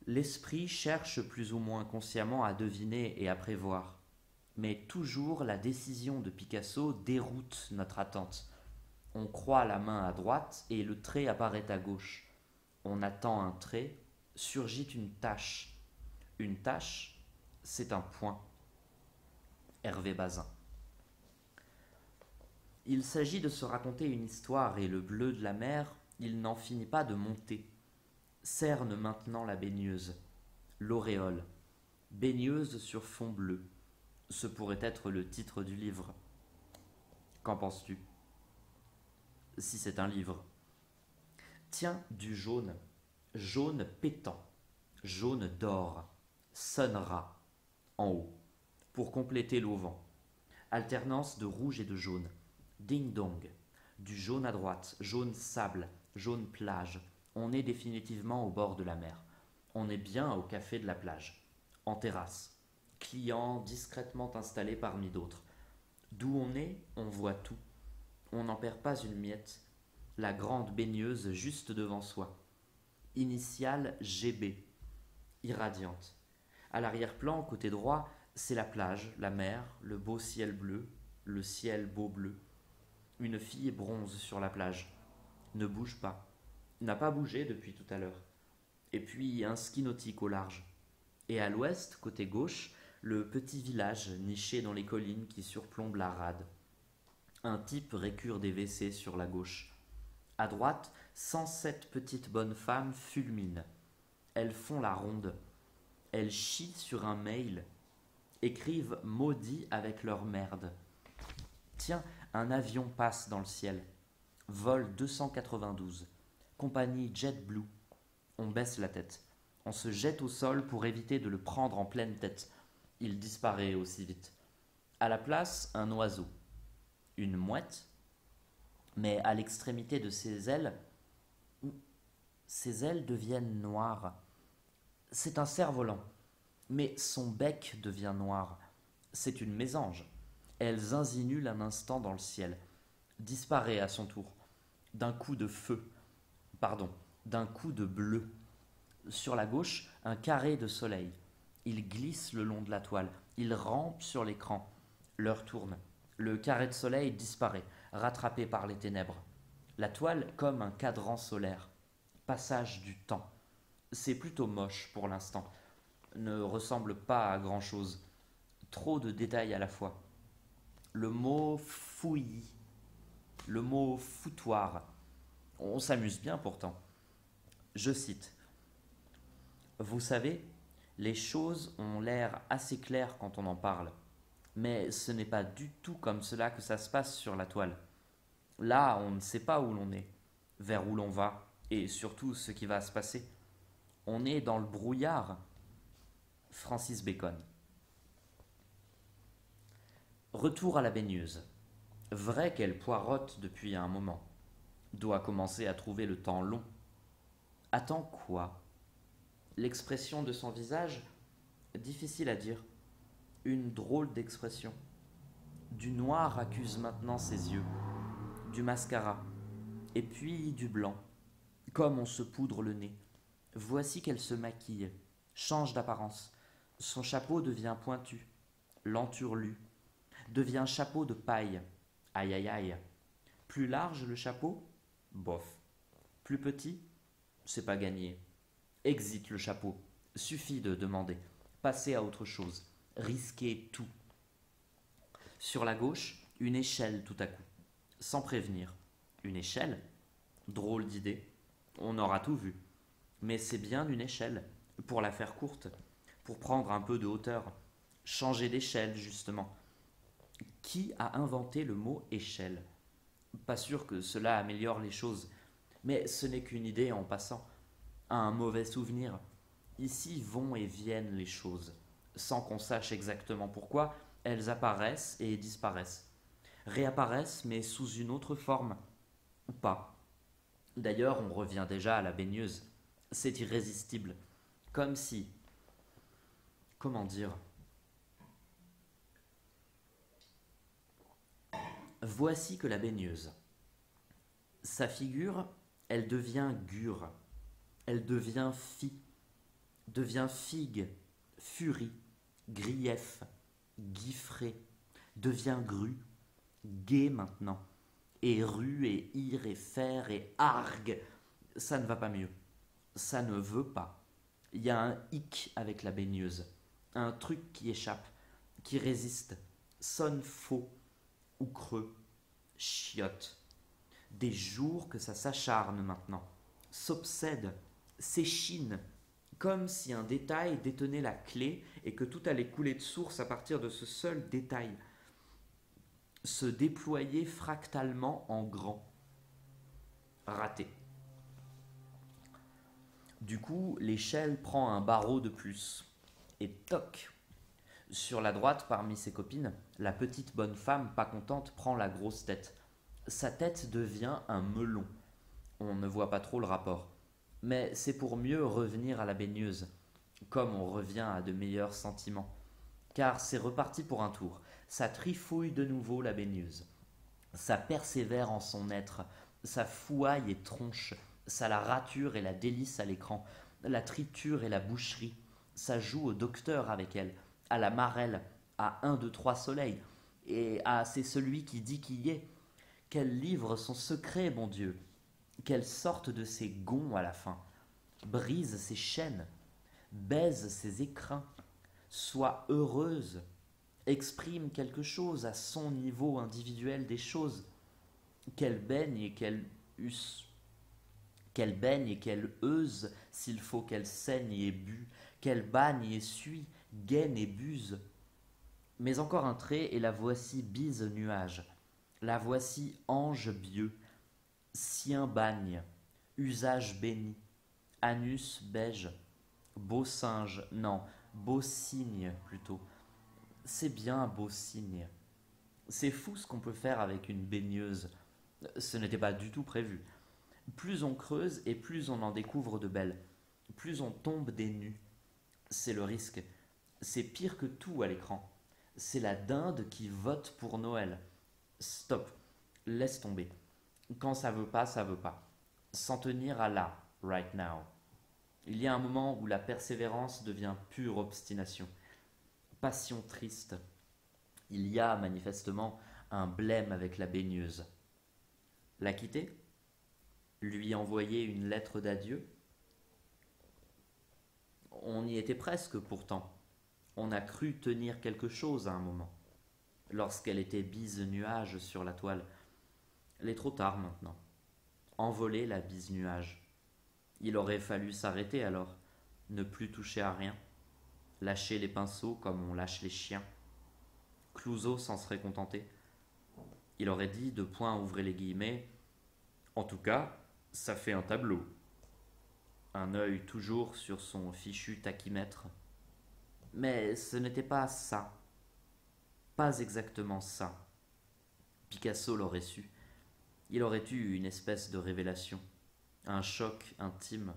L'esprit cherche plus ou moins consciemment à deviner et à prévoir. Mais toujours la décision de Picasso déroute notre attente. On croit la main à droite et le trait apparaît à gauche. On attend un trait, surgit une tache. Une tache, c'est un point. Hervé Bazin. Il s'agit de se raconter une histoire et le bleu de la mer, il n'en finit pas de monter. Cerne maintenant la baigneuse, l'auréole, baigneuse sur fond bleu. Ce pourrait être le titre du livre. Qu'en penses-tu? Si c'est un livre. Tiens, du jaune, jaune pétant, jaune d'or, sonnera, en haut, pour compléter l'auvent. Alternance de rouge et de jaune. Ding-dong. Du jaune à droite, jaune sable, jaune plage. On est définitivement au bord de la mer. On est bien au café de la plage. En terrasse. Clients discrètement installés parmi d'autres. D'où on voit tout. On n'en perd pas une miette. La grande baigneuse juste devant soi. Initiale GB. Irradiante. À l'arrière-plan, côté droit, c'est la plage, la mer, le beau ciel bleu, le ciel beau bleu. Une fille bronze sur la plage. Ne bouge pas. N'a pas bougé depuis tout à l'heure. Et puis un ski nautique au large. Et à l'ouest, côté gauche, le petit village niché dans les collines qui surplombent la rade. Un type récure des WC sur la gauche. À droite, 107 petites bonnes femmes fulminent. Elles font la ronde. Elles chient sur un mail, écrivent maudit avec leur merde. Tiens, un avion passe dans le ciel. Vol 292. Compagnie JetBlue. On baisse la tête. On se jette au sol pour éviter de le prendre en pleine tête. Il disparaît aussi vite. À la place, un oiseau. Une mouette. Mais à l'extrémité de ses ailes deviennent noires. C'est un cerf-volant. Mais son bec devient noir. C'est une mésange. Elle insinule un instant dans le ciel. Disparaît à son tour. D'un coup de feu. Pardon, d'un coup de bleu. Sur la gauche, un carré de soleil. Il glisse le long de la toile. Il rampe sur l'écran. L'heure tourne. Le carré de soleil disparaît, rattrapé par les ténèbres. La toile comme un cadran solaire. Passage du temps. C'est plutôt moche pour l'instant. Ne ressemble pas à grand-chose. Trop de détails à la fois. Le mot fouillis. Le mot foutoir. On s'amuse bien pourtant. Je cite. Vous savez, les choses ont l'air assez claires quand on en parle. Mais ce n'est pas du tout comme cela que ça se passe sur la toile. Là, on ne sait pas où l'on est, vers où l'on va, et surtout ce qui va se passer. On est dans le brouillard. Francis Bacon. Retour à la baigneuse. Vrai qu'elle poirote depuis un moment. Doit commencer à trouver le temps long. Attends quoi? L'expression de son visage, difficile à dire. Une drôle d'expression. Du noir accuse maintenant ses yeux. Du mascara. Et puis du blanc. Comme on se poudre le nez. Voici qu'elle se maquille. Change d'apparence. Son chapeau devient pointu. L'enturlu. Devient chapeau de paille. Aïe aïe aïe. Plus large le chapeau? Bof. Plus petit? C'est pas gagné. Exit le chapeau. Suffit de demander. Passez à autre chose. Risquez tout. Sur la gauche, une échelle tout à coup. Sans prévenir. Une échelle? Drôle d'idée. On aura tout vu. Mais c'est bien une échelle. Pour la faire courte. Pour prendre un peu de hauteur. Changer d'échelle, justement. Qui a inventé le mot échelle? Pas sûr que cela améliore les choses. Mais ce n'est qu'une idée en passant. Un mauvais souvenir. Ici vont et viennent les choses. Sans qu'on sache exactement pourquoi, elles apparaissent et disparaissent. Réapparaissent mais sous une autre forme. Ou pas. D'ailleurs, on revient déjà à la baigneuse. C'est irrésistible. Comme si... Comment dire? Voici que la baigneuse. Sa figure, elle devient gure. Elle devient figue, furie, grief. Guiffré, devient grue, gai maintenant, et rue, et ire, et fer, et argue. Ça ne va pas mieux. Ça ne veut pas. Il y a un hic avec la baigneuse. Un truc qui échappe, qui résiste, sonne faux ou creux, chiotte. Des jours que ça s'acharne maintenant, s'obsède, s'échine, comme si un détail détenait la clé et que tout allait couler de source à partir de ce seul détail, se déployer fractalement en grand. Raté. Du coup, l'échelle prend un barreau de plus. Et toc. Sur la droite, parmi ses copines, la petite bonne femme pas contente prend la grosse tête. Sa tête devient un melon. On ne voit pas trop le rapport. Mais c'est pour mieux revenir à la baigneuse, comme on revient à de meilleurs sentiments. Car c'est reparti pour un tour. Ça trifouille de nouveau la baigneuse. Ça persévère en son être. Ça fouaille et tronche. Ça la rature et la délice à l'écran. La triture et la boucherie. Ça joue au docteur avec elle, à la marelle, à 1, 2, 3 soleils. Et à c'est celui qui dit qui y est. Qu'elle livre son secret, mon Dieu. Qu'elle sorte de ses gonds à la fin. Brise ses chaînes. Baise ses écrins. Soit heureuse. Exprime quelque chose à son niveau individuel des choses. Qu'elle baigne et qu'elle use. Qu'elle baigne et qu'elle euse, s'il faut qu'elle saigne et bue, qu'elle bagne et suit, gaine et buse. Mais encore un trait, et la voici bise nuage. La voici ange bieux, sien bagne, usage béni, anus beige, beau singe, non, beau cygne plutôt. C'est bien un beau cygne. C'est fou ce qu'on peut faire avec une baigneuse. Ce n'était pas du tout prévu. Plus on creuse et plus on en découvre de belles. Plus on tombe des nues. C'est le risque. C'est pire que tout à l'écran. C'est la dinde qui vote pour Noël. Stop. Laisse tomber. Quand ça veut pas, ça veut pas. S'en tenir à là, right now. Il y a un moment où la persévérance devient pure obstination. Passion triste. Il y a manifestement un blême avec la baigneuse. La quitter ? Lui envoyer une lettre d'adieu ? On y était presque pourtant. On a cru tenir quelque chose à un moment, lorsqu'elle était bise nuage sur la toile. Il est trop tard maintenant. Envoler la bise nuage. Il aurait fallu s'arrêter alors, ne plus toucher à rien, lâcher les pinceaux comme on lâche les chiens. Clouseau s'en serait contenté. Il aurait dit, de point ouvrez les guillemets, en tout cas, ça fait un tableau. Un œil toujours sur son fichu tachymètre. Mais ce n'était pas ça. Pas exactement ça. Picasso l'aurait su. Il aurait eu une espèce de révélation, un choc intime.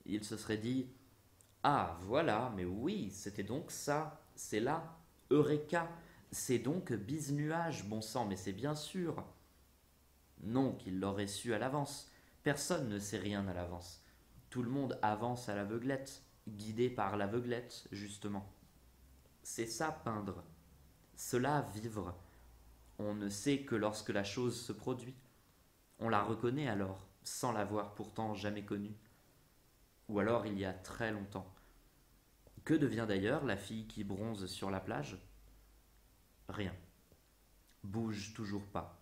Il se serait dit « Ah, voilà, mais oui, c'était donc ça, c'est là, Eureka, c'est donc bise-nuage, bon sang, mais c'est bien sûr. » Non qu'il l'aurait su à l'avance. Personne ne sait rien à l'avance. Tout le monde avance à l'aveuglette, guidé par l'aveuglette, justement. C'est ça peindre. Cela vivre. On ne sait que lorsque la chose se produit. On la reconnaît alors, sans l'avoir pourtant jamais connue. Ou alors il y a très longtemps. Que devient d'ailleurs la fille qui bronze sur la plage ? Rien. Bouge toujours pas.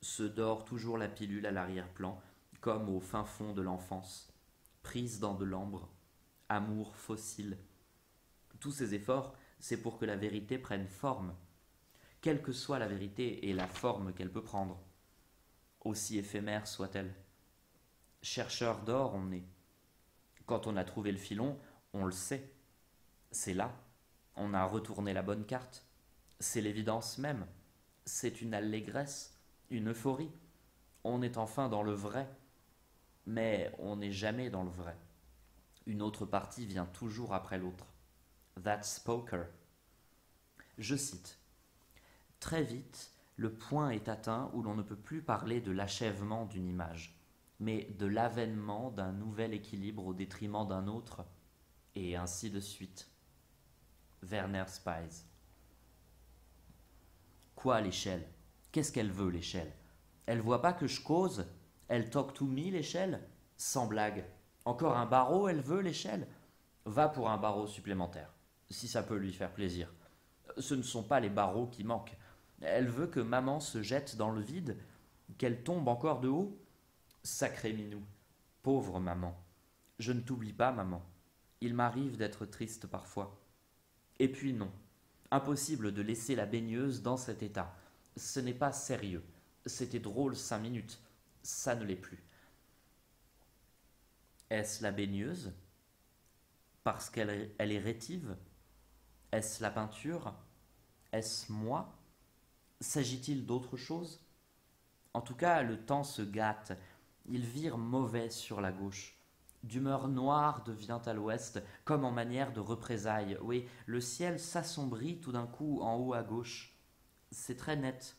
Se dort toujours la pilule à l'arrière-plan, comme au fin fond de l'enfance, prise dans de l'ambre, amour fossile. Tous ces efforts, c'est pour que la vérité prenne forme, quelle que soit la vérité et la forme qu'elle peut prendre, aussi éphémère soit-elle. Chercheur d'or on est. Quand on a trouvé le filon, on le sait. C'est là. On a retourné la bonne carte. C'est l'évidence même. C'est une allégresse. Une euphorie. On est enfin dans le vrai. Mais on n'est jamais dans le vrai. Une autre partie vient toujours après l'autre. That's poker. Je cite. Très vite, le point est atteint où l'on ne peut plus parler de l'achèvement d'une image, mais de l'avènement d'un nouvel équilibre au détriment d'un autre, et ainsi de suite. Werner Speiz. Quoi l'échelle? Qu'est-ce qu'elle veut l'échelle? Elle voit pas que je cause? Elle talk to me l'échelle? Sans blague. Encore un barreau elle veut l'échelle? Va pour un barreau supplémentaire, si ça peut lui faire plaisir. Ce ne sont pas les barreaux qui manquent. Elle veut que maman se jette dans le vide, qu'elle tombe encore de haut? Sacré minou, pauvre maman. Je ne t'oublie pas, maman. Il m'arrive d'être triste parfois. Et puis non, impossible de laisser la baigneuse dans cet état. Ce n'est pas sérieux. C'était drôle 5 minutes. Ça ne l'est plus. Est-ce la baigneuse? Parce elle est rétive? Est-ce la peinture? Est-ce moi? S'agit-il d'autre chose? En tout cas, le temps se gâte. Il vire mauvais sur la gauche. D'humeur noire devient à l'ouest, comme en manière de représailles. Oui, le ciel s'assombrit tout d'un coup en haut à gauche. C'est très net.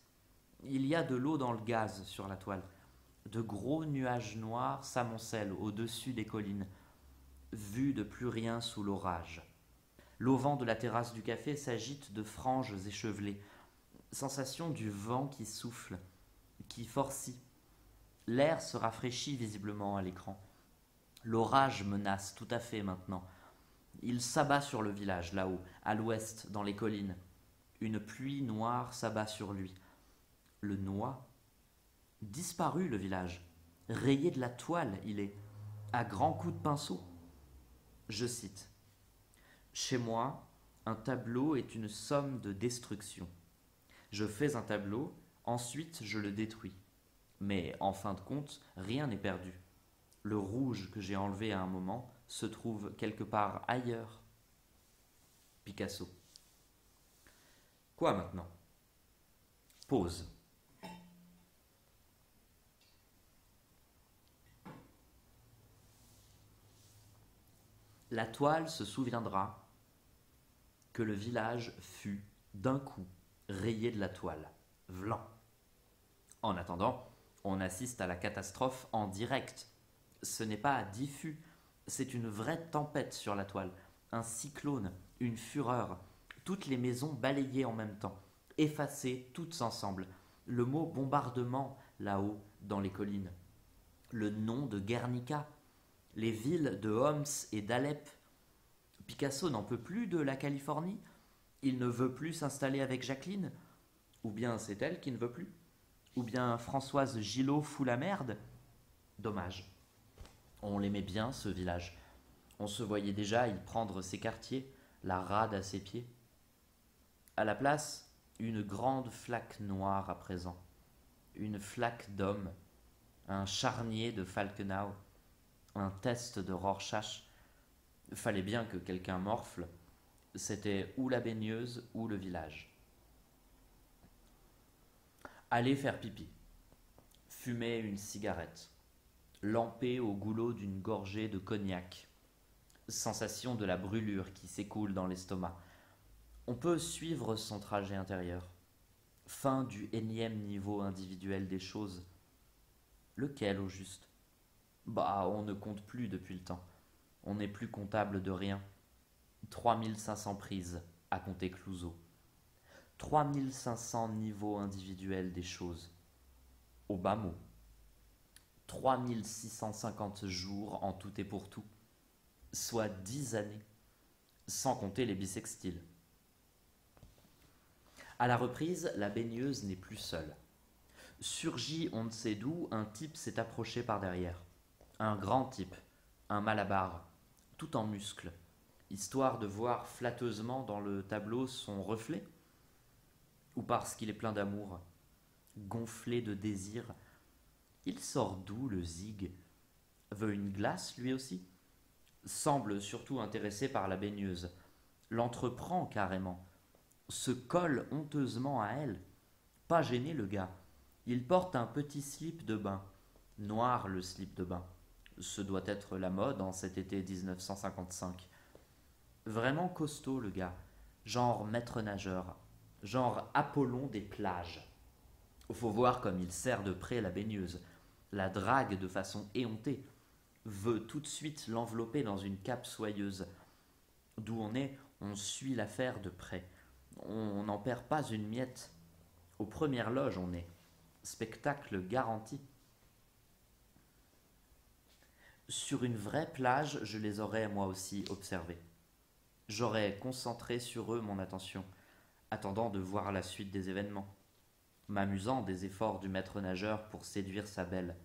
Il y a de l'eau dans le gaz sur la toile. De gros nuages noirs s'amoncellent au-dessus des collines, vus de plus rien sous l'orage. L'auvent de la terrasse du café s'agite de franges échevelées. Sensation du vent qui souffle, qui forcit. L'air se rafraîchit visiblement à l'écran. L'orage menace tout à fait maintenant. Il s'abat sur le village, là-haut, à l'ouest, dans les collines. Une pluie noire s'abat sur lui. Le noie. Disparu le village. Rayé de la toile, il est, à grands coups de pinceau. Je cite. Chez moi, un tableau est une somme de destruction. Je fais un tableau, ensuite je le détruis. Mais en fin de compte, rien n'est perdu. Le rouge que j'ai enlevé à un moment se trouve quelque part ailleurs. Picasso. Quoi maintenant? Pause. La toile se souviendra que le village fut, d'un coup, rayé de la toile. Vlan. En attendant, on assiste à la catastrophe en direct. Ce n'est pas diffus, c'est une vraie tempête sur la toile, un cyclone, une fureur, toutes les maisons balayées en même temps, effacées toutes ensemble, le mot bombardement là-haut dans les collines, le nom de Guernica, les villes de Homs et d'Alep. Picasso n'en peut plus de la Californie, il ne veut plus s'installer avec Jacqueline, ou bien c'est elle qui ne veut plus, ou bien Françoise Gillot fout la merde. Dommage. On l'aimait bien, ce village. On se voyait déjà y prendre ses quartiers, la rade à ses pieds. À la place, une grande flaque noire à présent. Une flaque d'homme, un charnier de Falkenau, un test de Rorschach. Fallait bien que quelqu'un morfle. C'était ou la baigneuse ou le village. Aller faire pipi. Fumer une cigarette. Lamper au goulot d'une gorgée de cognac. Sensation de la brûlure qui s'écoule dans l'estomac. On peut suivre son trajet intérieur. Fin du énième niveau individuel des choses. Lequel au juste? Bah, on ne compte plus depuis le temps. On n'est plus comptable de rien. 3500 prises, à compter Clouseau. 3500 niveaux individuels des choses. Au bas mot. 3650 jours en tout et pour tout, soit 10 années, sans compter les bissextiles. À la reprise, la baigneuse n'est plus seule. Surgit on ne sait d'où, un type s'est approché par derrière. Un grand type, un malabar, tout en muscles, histoire de voir flatteusement dans le tableau son reflet, ou parce qu'il est plein d'amour, gonflé de désir. Il sort d'où le zig? Veut une glace lui aussi? Semble surtout intéressé par la baigneuse. L'entreprend carrément. Se colle honteusement à elle. Pas gêné le gars. Il porte un petit slip de bain. Noir le slip de bain. Ce doit être la mode en cet été 1955. Vraiment costaud le gars. Genre maître nageur. Genre Apollon des plages. Faut voir comme il serre de près la baigneuse. La drague de façon éhontée, veut tout de suite l'envelopper dans une cape soyeuse. D'où on est, on suit l'affaire de près. On n'en perd pas une miette. Aux premières loges on est. Spectacle garanti. Sur une vraie plage, je les aurais moi aussi observés. J'aurais concentré sur eux mon attention, attendant de voir la suite des événements, m'amusant des efforts du maître nageur pour séduire sa belle,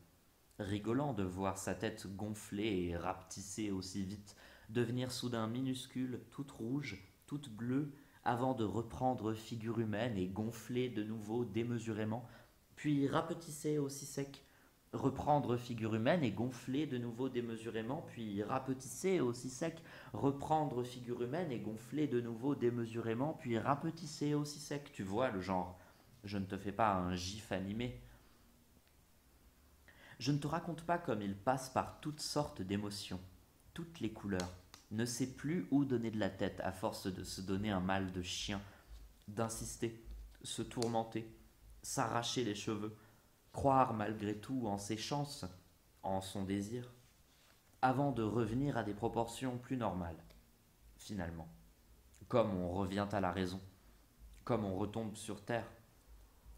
rigolant de voir sa tête gonfler et rapetisser aussi vite, devenir soudain minuscule, toute rouge, toute bleue, avant de reprendre figure humaine et gonfler de nouveau démesurément, puis rapetisser aussi sec, reprendre figure humaine et gonfler de nouveau démesurément, puis rapetisser aussi sec, reprendre figure humaine et gonfler de nouveau démesurément, puis rapetisser aussi sec. Tu vois le genre. Je ne te fais pas un gif animé. Je ne te raconte pas comme il passe par toutes sortes d'émotions, toutes les couleurs, ne sait plus où donner de la tête à force de se donner un mal de chien, d'insister, se tourmenter, s'arracher les cheveux, croire malgré tout en ses chances, en son désir, avant de revenir à des proportions plus normales, finalement, comme on revient à la raison, comme on retombe sur terre,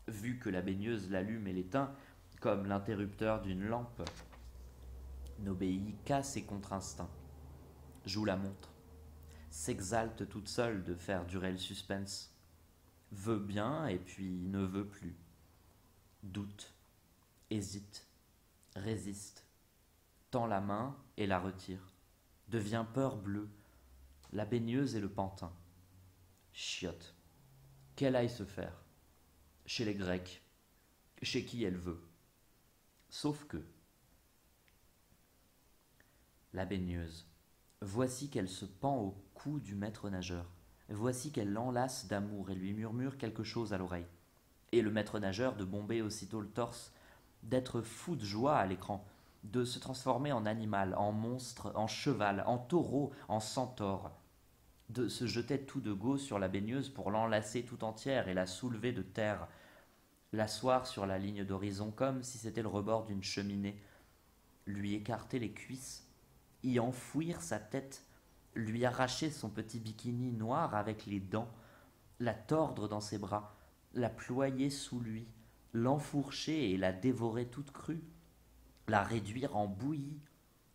vu que la baigneuse l'allume et l'éteint, comme l'interrupteur d'une lampe, n'obéit qu'à ses contre-instincts, joue la montre, s'exalte toute seule de faire durer le suspense, veut bien et puis ne veut plus, doute, hésite, résiste, tend la main et la retire, devient peur bleue, la baigneuse et le pantin. Chiotte, qu'elle aille se faire, chez les Grecs, chez qui elle veut. Sauf que, la baigneuse, voici qu'elle se pend au cou du maître nageur, voici qu'elle l'enlace d'amour et lui murmure quelque chose à l'oreille. Et le maître nageur de bomber aussitôt le torse, d'être fou de joie à l'écran, de se transformer en animal, en monstre, en cheval, en taureau, en centaure, de se jeter tout de go sur la baigneuse pour l'enlacer tout entière et la soulever de terre, l'asseoir sur la ligne d'horizon comme si c'était le rebord d'une cheminée, lui écarter les cuisses, y enfouir sa tête, lui arracher son petit bikini noir avec les dents, la tordre dans ses bras, la ployer sous lui, l'enfourcher et la dévorer toute crue, la réduire en bouillie,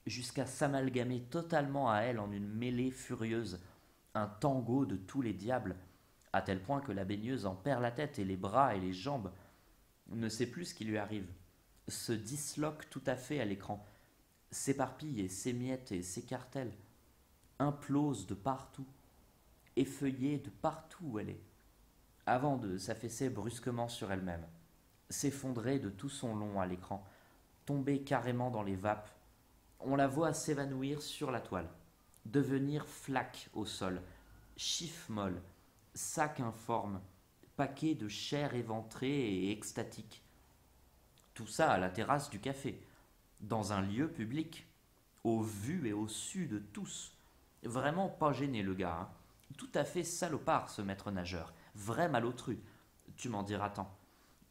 jusqu'à s'amalgamer totalement à elle en une mêlée furieuse, un tango de tous les diables, à tel point que la baigneuse en perd la tête et les bras et les jambes, ne sait plus ce qui lui arrive, se disloque tout à fait à l'écran, s'éparpille et s'émiette et s'écartèle, implose de partout, effeuillée de partout où elle est, avant de s'affaisser brusquement sur elle-même, s'effondrer de tout son long à l'écran, tomber carrément dans les vapes. On la voit s'évanouir sur la toile, devenir flaque au sol, chiffre molle, sac informe, paquet de chair éventrée et extatique. Tout ça à la terrasse du café, dans un lieu public, au vu et au su de tous. Vraiment pas gêné le gars, hein. Tout à fait salopard ce maître nageur, vrai malotru. Tu m'en diras tant.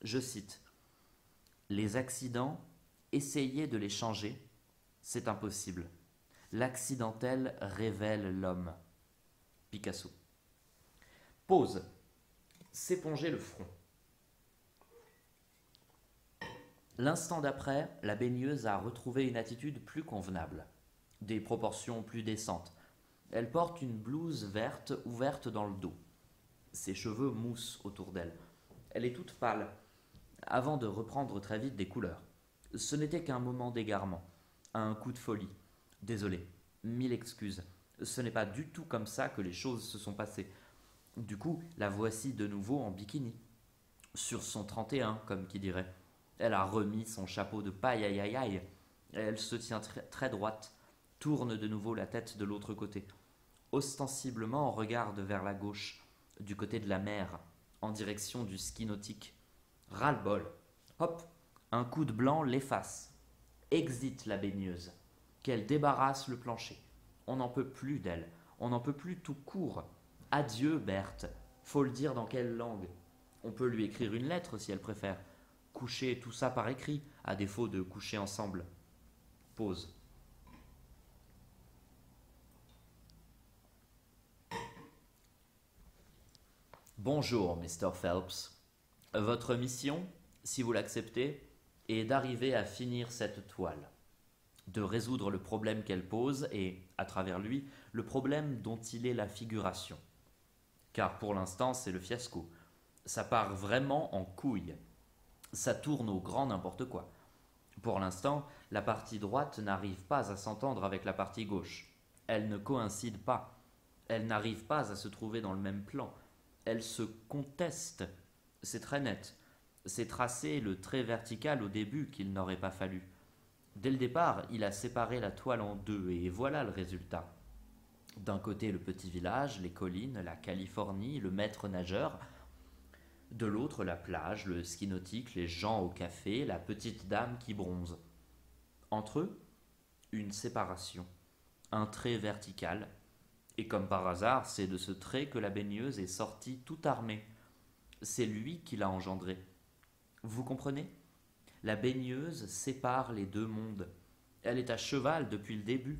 Je cite: les accidents, essayez de les changer, c'est impossible. L'accidentel révèle l'homme. Picasso. Pause. S'éponger le front. L'instant d'après, la baigneuse a retrouvé une attitude plus convenable, des proportions plus décentes. Elle porte une blouse verte ouverte dans le dos. Ses cheveux moussent autour d'elle. Elle est toute pâle, avant de reprendre très vite des couleurs. Ce n'était qu'un moment d'égarement, un coup de folie. Désolé, 1000 excuses. Ce n'est pas du tout comme ça que les choses se sont passées. Du coup, la voici de nouveau en bikini. Sur son 31, comme qui dirait. Elle a remis son chapeau de paille, aïe aïe aïe. Elle se tient très droite, tourne de nouveau la tête de l'autre côté. Ostensiblement regarde vers la gauche, du côté de la mer, en direction du ski nautique. Ras-le-bol. Hop, un coup de blanc l'efface. Exit la baigneuse. Qu'elle débarrasse le plancher. On n'en peut plus d'elle. On n'en peut plus tout court. Adieu, Berthe. Faut le dire dans quelle langue? On peut lui écrire une lettre si elle préfère. Coucher tout ça par écrit, à défaut de coucher ensemble. Pause. Bonjour, Mr. Phelps. Votre mission, si vous l'acceptez, est d'arriver à finir cette toile, de résoudre le problème qu'elle pose et, à travers lui, le problème dont il est la figuration. Car pour l'instant, c'est le fiasco. Ça part vraiment en couille. Ça tourne au grand n'importe quoi. Pour l'instant, la partie droite n'arrive pas à s'entendre avec la partie gauche. Elles ne coïncident pas. Elles n'arrivent pas à se trouver dans le même plan. Elles se contestent. C'est très net. C'est tracé le trait vertical au début qu'il n'aurait pas fallu. Dès le départ, il a séparé la toile en deux, et voilà le résultat. D'un côté, le petit village, les collines, la Californie, le maître nageur. De l'autre, la plage, le ski nautique, les gens au café, la petite dame qui bronze. Entre eux, une séparation, un trait vertical. Et comme par hasard, c'est de ce trait que la baigneuse est sortie tout armée. C'est lui qui l'a engendré. Vous comprenez? La baigneuse sépare les deux mondes. Elle est à cheval depuis le début.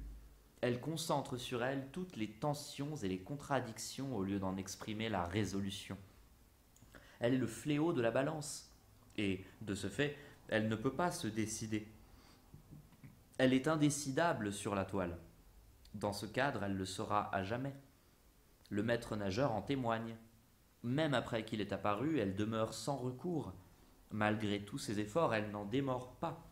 Elle concentre sur elle toutes les tensions et les contradictions au lieu d'en exprimer la résolution. Elle est le fléau de la balance. Et, de ce fait, elle ne peut pas se décider. Elle est indécidable sur la toile. Dans ce cadre, elle le sera à jamais. Le maître nageur en témoigne. Même après qu'il est apparu, elle demeure sans recours. Malgré tous ses efforts, elle n'en démord pas.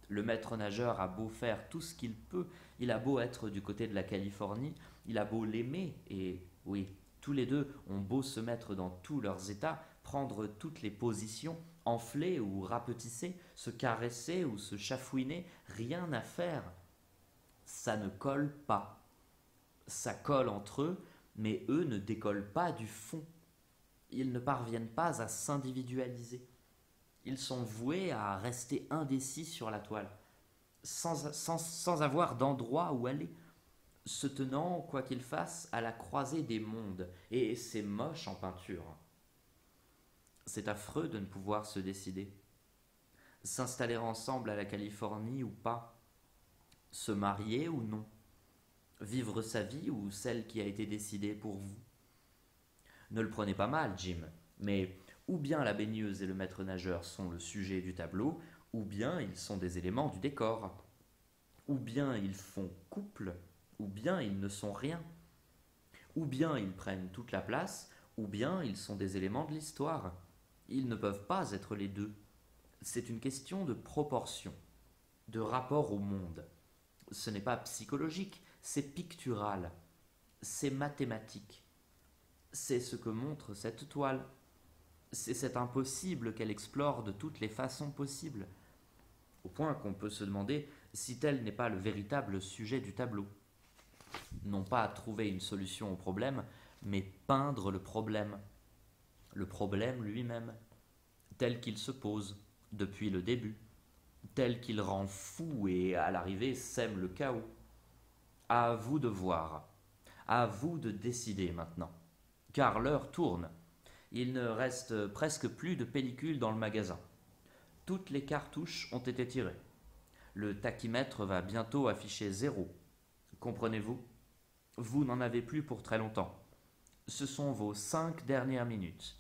Le maître nageur a beau faire tout ce qu'il peut, il a beau être du côté de la Californie, il a beau l'aimer, et oui, tous les deux ont beau se mettre dans tous leurs états, prendre toutes les positions, enfler ou rapetisser, se caresser ou se chafouiner, rien à faire. Ça ne colle pas. Ça colle entre eux, mais eux ne décollent pas du fond. Ils ne parviennent pas à s'individualiser. Ils sont voués à rester indécis sur la toile, sans avoir d'endroit où aller, se tenant, quoi qu'ils fassent, à la croisée des mondes, et c'est moche en peinture. C'est affreux de ne pouvoir se décider. S'installer ensemble à la Californie ou pas, se marier ou non, vivre sa vie ou celle qui a été décidée pour vous. Ne le prenez pas mal, Jim, mais ou bien la baigneuse et le maître nageur sont le sujet du tableau, ou bien ils sont des éléments du décor. Ou bien ils font couple, ou bien ils ne sont rien. Ou bien ils prennent toute la place, ou bien ils sont des éléments de l'histoire. Ils ne peuvent pas être les deux. C'est une question de proportion, de rapport au monde. Ce n'est pas psychologique, c'est pictural, c'est mathématique. C'est ce que montre cette toile. C'est cet impossible qu'elle explore de toutes les façons possibles, au point qu'on peut se demander si tel n'est pas le véritable sujet du tableau. Non pas trouver une solution au problème, mais peindre le problème lui-même, tel qu'il se pose depuis le début, tel qu'il rend fou et à l'arrivée sème le chaos. À vous de voir, à vous de décider maintenant, car l'heure tourne. Il ne reste presque plus de pellicules dans le magasin. Toutes les cartouches ont été tirées. Le tachymètre va bientôt afficher 0. Comprenez-vous? Vous n'en avez plus pour très longtemps. Ce sont vos 5 dernières minutes.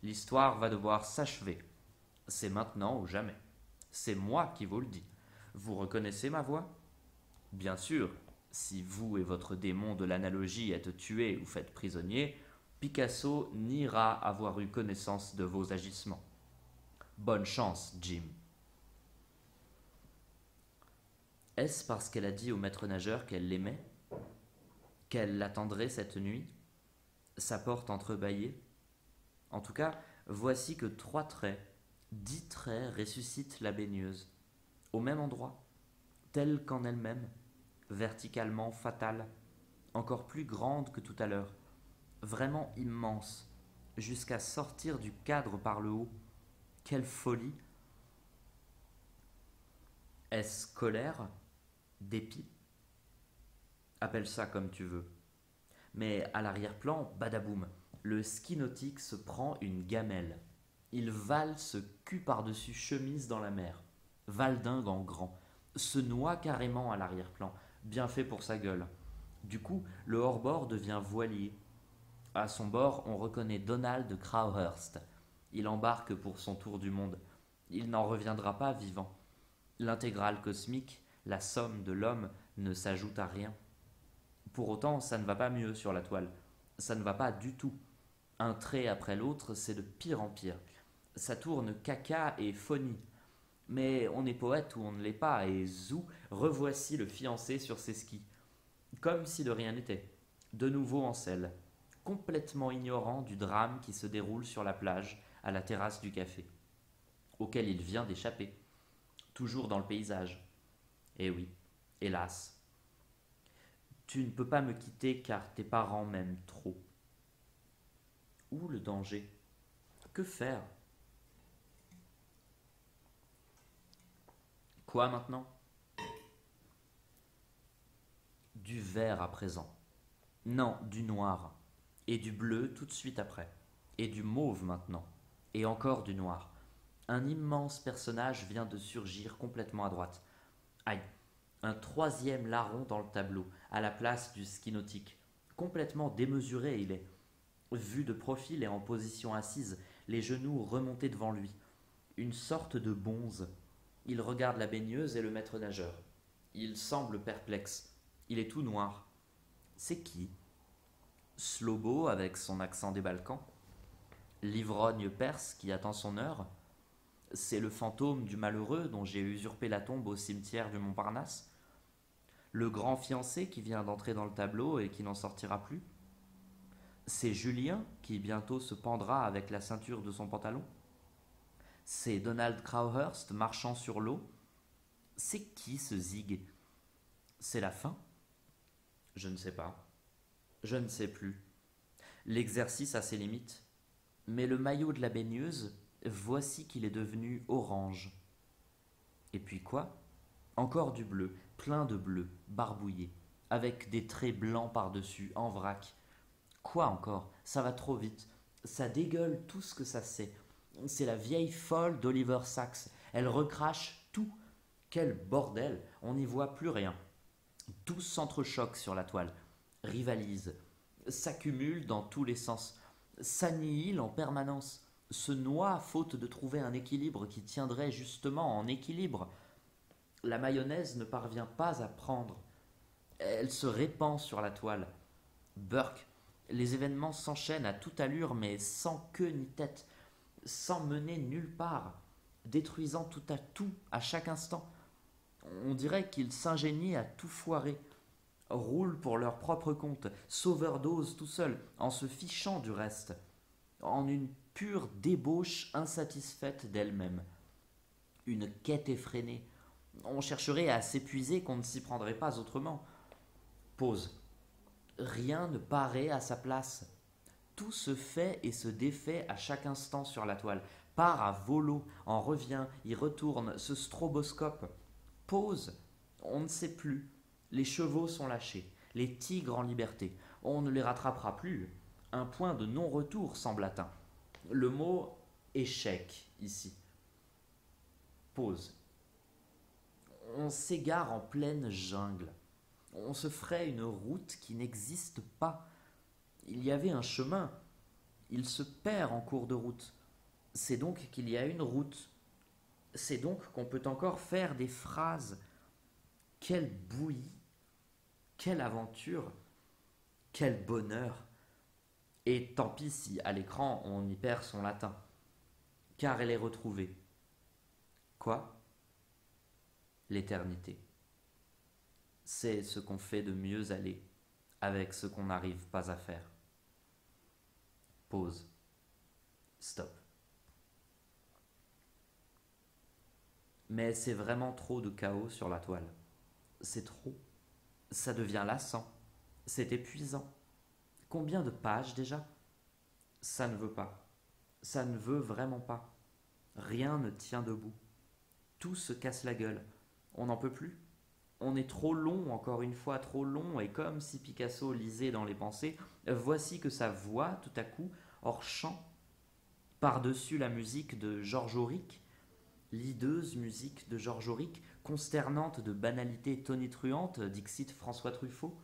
L'histoire va devoir s'achever. C'est maintenant ou jamais. C'est moi qui vous le dis. Vous reconnaissez ma voix? Bien sûr, si vous et votre démon de l'analogie êtes tués ou faites prisonniers, Picasso n'ira avoir eu connaissance de vos agissements. Bonne chance, Jim. Est-ce parce qu'elle a dit au maître nageur qu'elle l'aimait? Qu'elle l'attendrait cette nuit? Sa porte entrebâillée? En tout cas, voici que 3 traits, 10 traits ressuscitent la baigneuse, au même endroit, telle qu'en elle-même, verticalement fatale, encore plus grande que tout à l'heure, vraiment immense, jusqu'à sortir du cadre par le haut. Quelle folie! Est-ce colère? Dépit? Appelle ça comme tu veux. Mais à l'arrière-plan, badaboum, le ski nautique se prend une gamelle. Il valse cul par-dessus chemise dans la mer, valdingue en grand, se noie carrément à l'arrière-plan, bien fait pour sa gueule. Du coup, le hors-bord devient voilier. À son bord, on reconnaît Donald Crowhurst. Il embarque pour son tour du monde. Il n'en reviendra pas vivant. L'intégrale cosmique, la somme de l'homme, ne s'ajoute à rien. Pour autant, ça ne va pas mieux sur la toile. Ça ne va pas du tout. Un trait après l'autre, c'est de pire en pire. Ça tourne caca et phonie. Mais on est poète ou on ne l'est pas, et zou, revoici le fiancé sur ses skis. Comme si de rien n'était. De nouveau en selle, complètement ignorant du drame qui se déroule sur la plage, à la terrasse du café, auquel il vient d'échapper, toujours dans le paysage. Eh oui, hélas. Tu ne peux pas me quitter car tes parents m'aiment trop. Où le danger? Que faire? Quoi maintenant? Du vert à présent. Non, du noir. Et du bleu tout de suite après. Et du mauve maintenant. Et encore du noir. Un immense personnage vient de surgir complètement à droite. Aïe, un troisième larron dans le tableau, à la place du ski nautique. Complètement démesuré il est. Vu de profil et en position assise, les genoux remontés devant lui. Une sorte de bonze. Il regarde la baigneuse et le maître nageur. Il semble perplexe. Il est tout noir. C'est qui? Slobo avec son accent des Balkans? L'ivrogne perse qui attend son heure? C'est le fantôme du malheureux dont j'ai usurpé la tombe au cimetière du Montparnasse? Le grand fiancé qui vient d'entrer dans le tableau et qui n'en sortira plus? C'est Julien qui bientôt se pendra avec la ceinture de son pantalon? C'est Donald Crowhurst marchant sur l'eau? C'est qui ce zig? C'est la fin? Je ne sais pas. Je ne sais plus. L'exercice a ses limites. Mais le maillot de la baigneuse, voici qu'il est devenu orange. Et puis quoi? Encore du bleu, plein de bleu, barbouillé, avec des traits blancs par-dessus, en vrac. Quoi encore? Ça va trop vite. Ça dégueule tout ce que ça sait. C'est la vieille folle d'Oliver Sacks. Elle recrache tout. Quel bordel! On n'y voit plus rien. Tout s'entrechoque sur la toile, rivalise, s'accumule dans tous les sens, s'annihile en permanence, se noie faute de trouver un équilibre qui tiendrait justement en équilibre. La mayonnaise ne parvient pas à prendre. Elle se répand sur la toile. Burke, les événements s'enchaînent à toute allure mais sans queue ni tête, sans mener nulle part, détruisant tout à tout à chaque instant. On dirait qu'ils s'ingénient à tout foirer, roulent pour leur propre compte, s'overdosent tout seuls, en se fichant du reste, en une pure débauche insatisfaite d'elle-même. Une quête effrénée. On chercherait à s'épuiser qu'on ne s'y prendrait pas autrement. Pause. Rien ne paraît à sa place. Tout se fait et se défait à chaque instant sur la toile. Part à volo, en revient, y retourne, se stroboscope. Pause. On ne sait plus. Les chevaux sont lâchés, les tigres en liberté. On ne les rattrapera plus. Un point de non-retour semble atteint. Le mot échec ici. Pause. On s'égare en pleine jungle. On se ferait une route qui n'existe pas. Il y avait un chemin. Il se perd en cours de route. C'est donc qu'il y a une route. C'est donc qu'on peut encore faire des phrases. Quelle bouillie! Quelle aventure! Quel bonheur! Et tant pis si, à l'écran, on y perd son latin. Car elle est retrouvée. Quoi? L'éternité. C'est ce qu'on fait de mieux aller avec ce qu'on n'arrive pas à faire. Pause. Stop. Mais c'est vraiment trop de chaos sur la toile. C'est trop. Ça devient lassant. C'est épuisant. Combien de pages déjà? Ça ne veut pas. Ça ne veut vraiment pas. Rien ne tient debout. Tout se casse la gueule. On n'en peut plus. On est trop long, encore une fois trop long, et comme si Picasso lisait dans les pensées, voici que sa voix, tout à coup, hors champ, par-dessus la musique de Georges Auric, l'ideuse musique de Georges Auric, consternante de banalité tonitruante, dixit François Truffaut.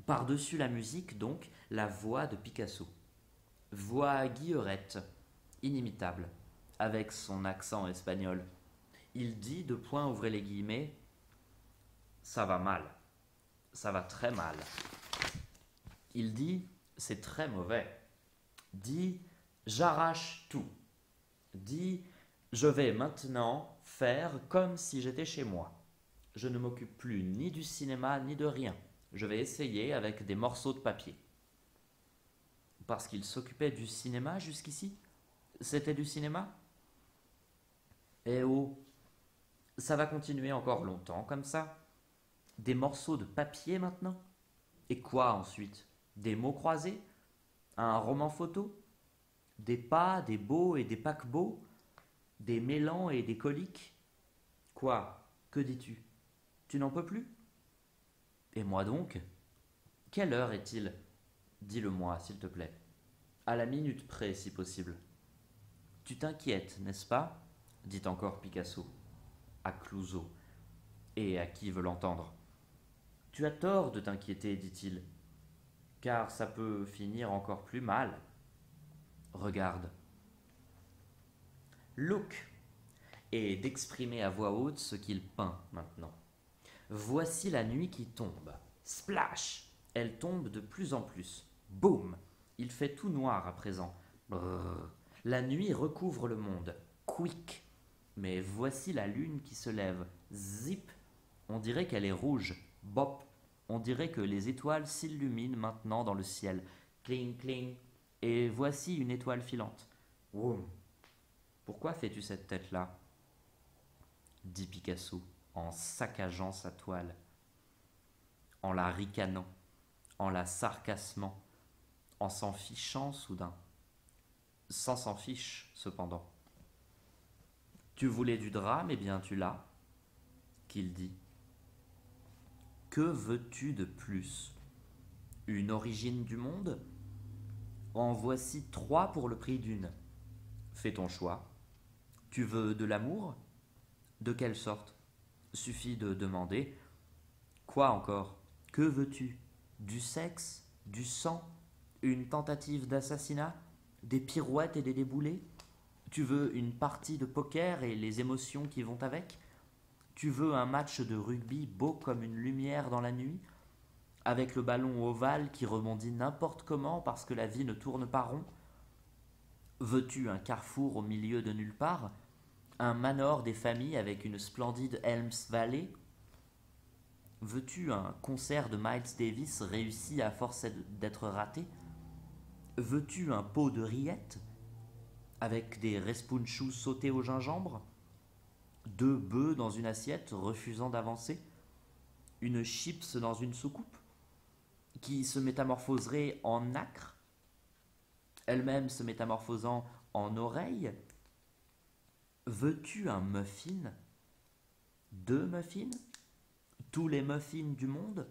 Par-dessus la musique, donc, la voix de Picasso. Voix guillerette, inimitable, avec son accent espagnol. Il dit, de point ouvrez les guillemets, ça va mal, ça va très mal. Il dit, c'est très mauvais. Dit, j'arrache tout. Dit, je vais maintenant faire comme si j'étais chez moi. Je ne m'occupe plus ni du cinéma ni de rien. Je vais essayer avec des morceaux de papier. Parce qu'il s'occupait du cinéma jusqu'ici? C'était du cinéma? Eh oh, ça va continuer encore longtemps comme ça? Des morceaux de papier maintenant? Et quoi ensuite? Des mots croisés? Un roman photo? Des pas, des beaux et des paquebots? Des mélans et des coliques? Quoi? Que dis-tu? Tu n'en peux plus? Et moi donc? Quelle heure est-il? Dis-le-moi, s'il te plaît. À la minute près, si possible. Tu t'inquiètes, n'est-ce pas? Dit encore Picasso, à Clouseau, et à qui veut l'entendre. Tu as tort de t'inquiéter, dit-il, car ça peut finir encore plus mal. Regarde. Look, et d'exprimer à voix haute ce qu'il peint maintenant. Voici la nuit qui tombe. Splash! Elle tombe de plus en plus. Boum! Il fait tout noir à présent. Brrr. La nuit recouvre le monde. Quick! Mais voici la lune qui se lève. Zip! On dirait qu'elle est rouge. Bop! On dirait que les étoiles s'illuminent maintenant dans le ciel. Cling, cling! Et voici une étoile filante. Woum! Pourquoi fais-tu cette tête-là? Dit Picasso, en saccageant sa toile, en la ricanant, en la sarcasmant, en s'en fichant soudain, sans s'en fiche cependant. Tu voulais du drame, eh bien tu l'as, qu'il dit. Que veux-tu de plus? Une origine du monde? En voici 3 pour le prix d'une. Fais ton choix. Tu veux de l'amour? De quelle sorte? Suffit de demander. Quoi encore? Que veux-tu? Du sexe? Du sang? Une tentative d'assassinat? Des pirouettes et des déboulés? Tu veux une partie de poker et les émotions qui vont avec? Tu veux un match de rugby beau comme une lumière dans la nuit, avec le ballon ovale qui rebondit n'importe comment parce que la vie ne tourne pas rond? Veux-tu un carrefour au milieu de nulle part? Un manor des familles avec une splendide Helms Valley? Veux-tu un concert de Miles Davis réussi à force d'être raté? Veux-tu un pot de rillettes avec des responchous sautés au gingembre? 2 bœufs dans une assiette refusant d'avancer? Une chips dans une soucoupe qui se métamorphoserait en nacre, elle-même se métamorphosant en oreille? Veux-tu un muffin? 2 muffins? Tous les muffins du monde?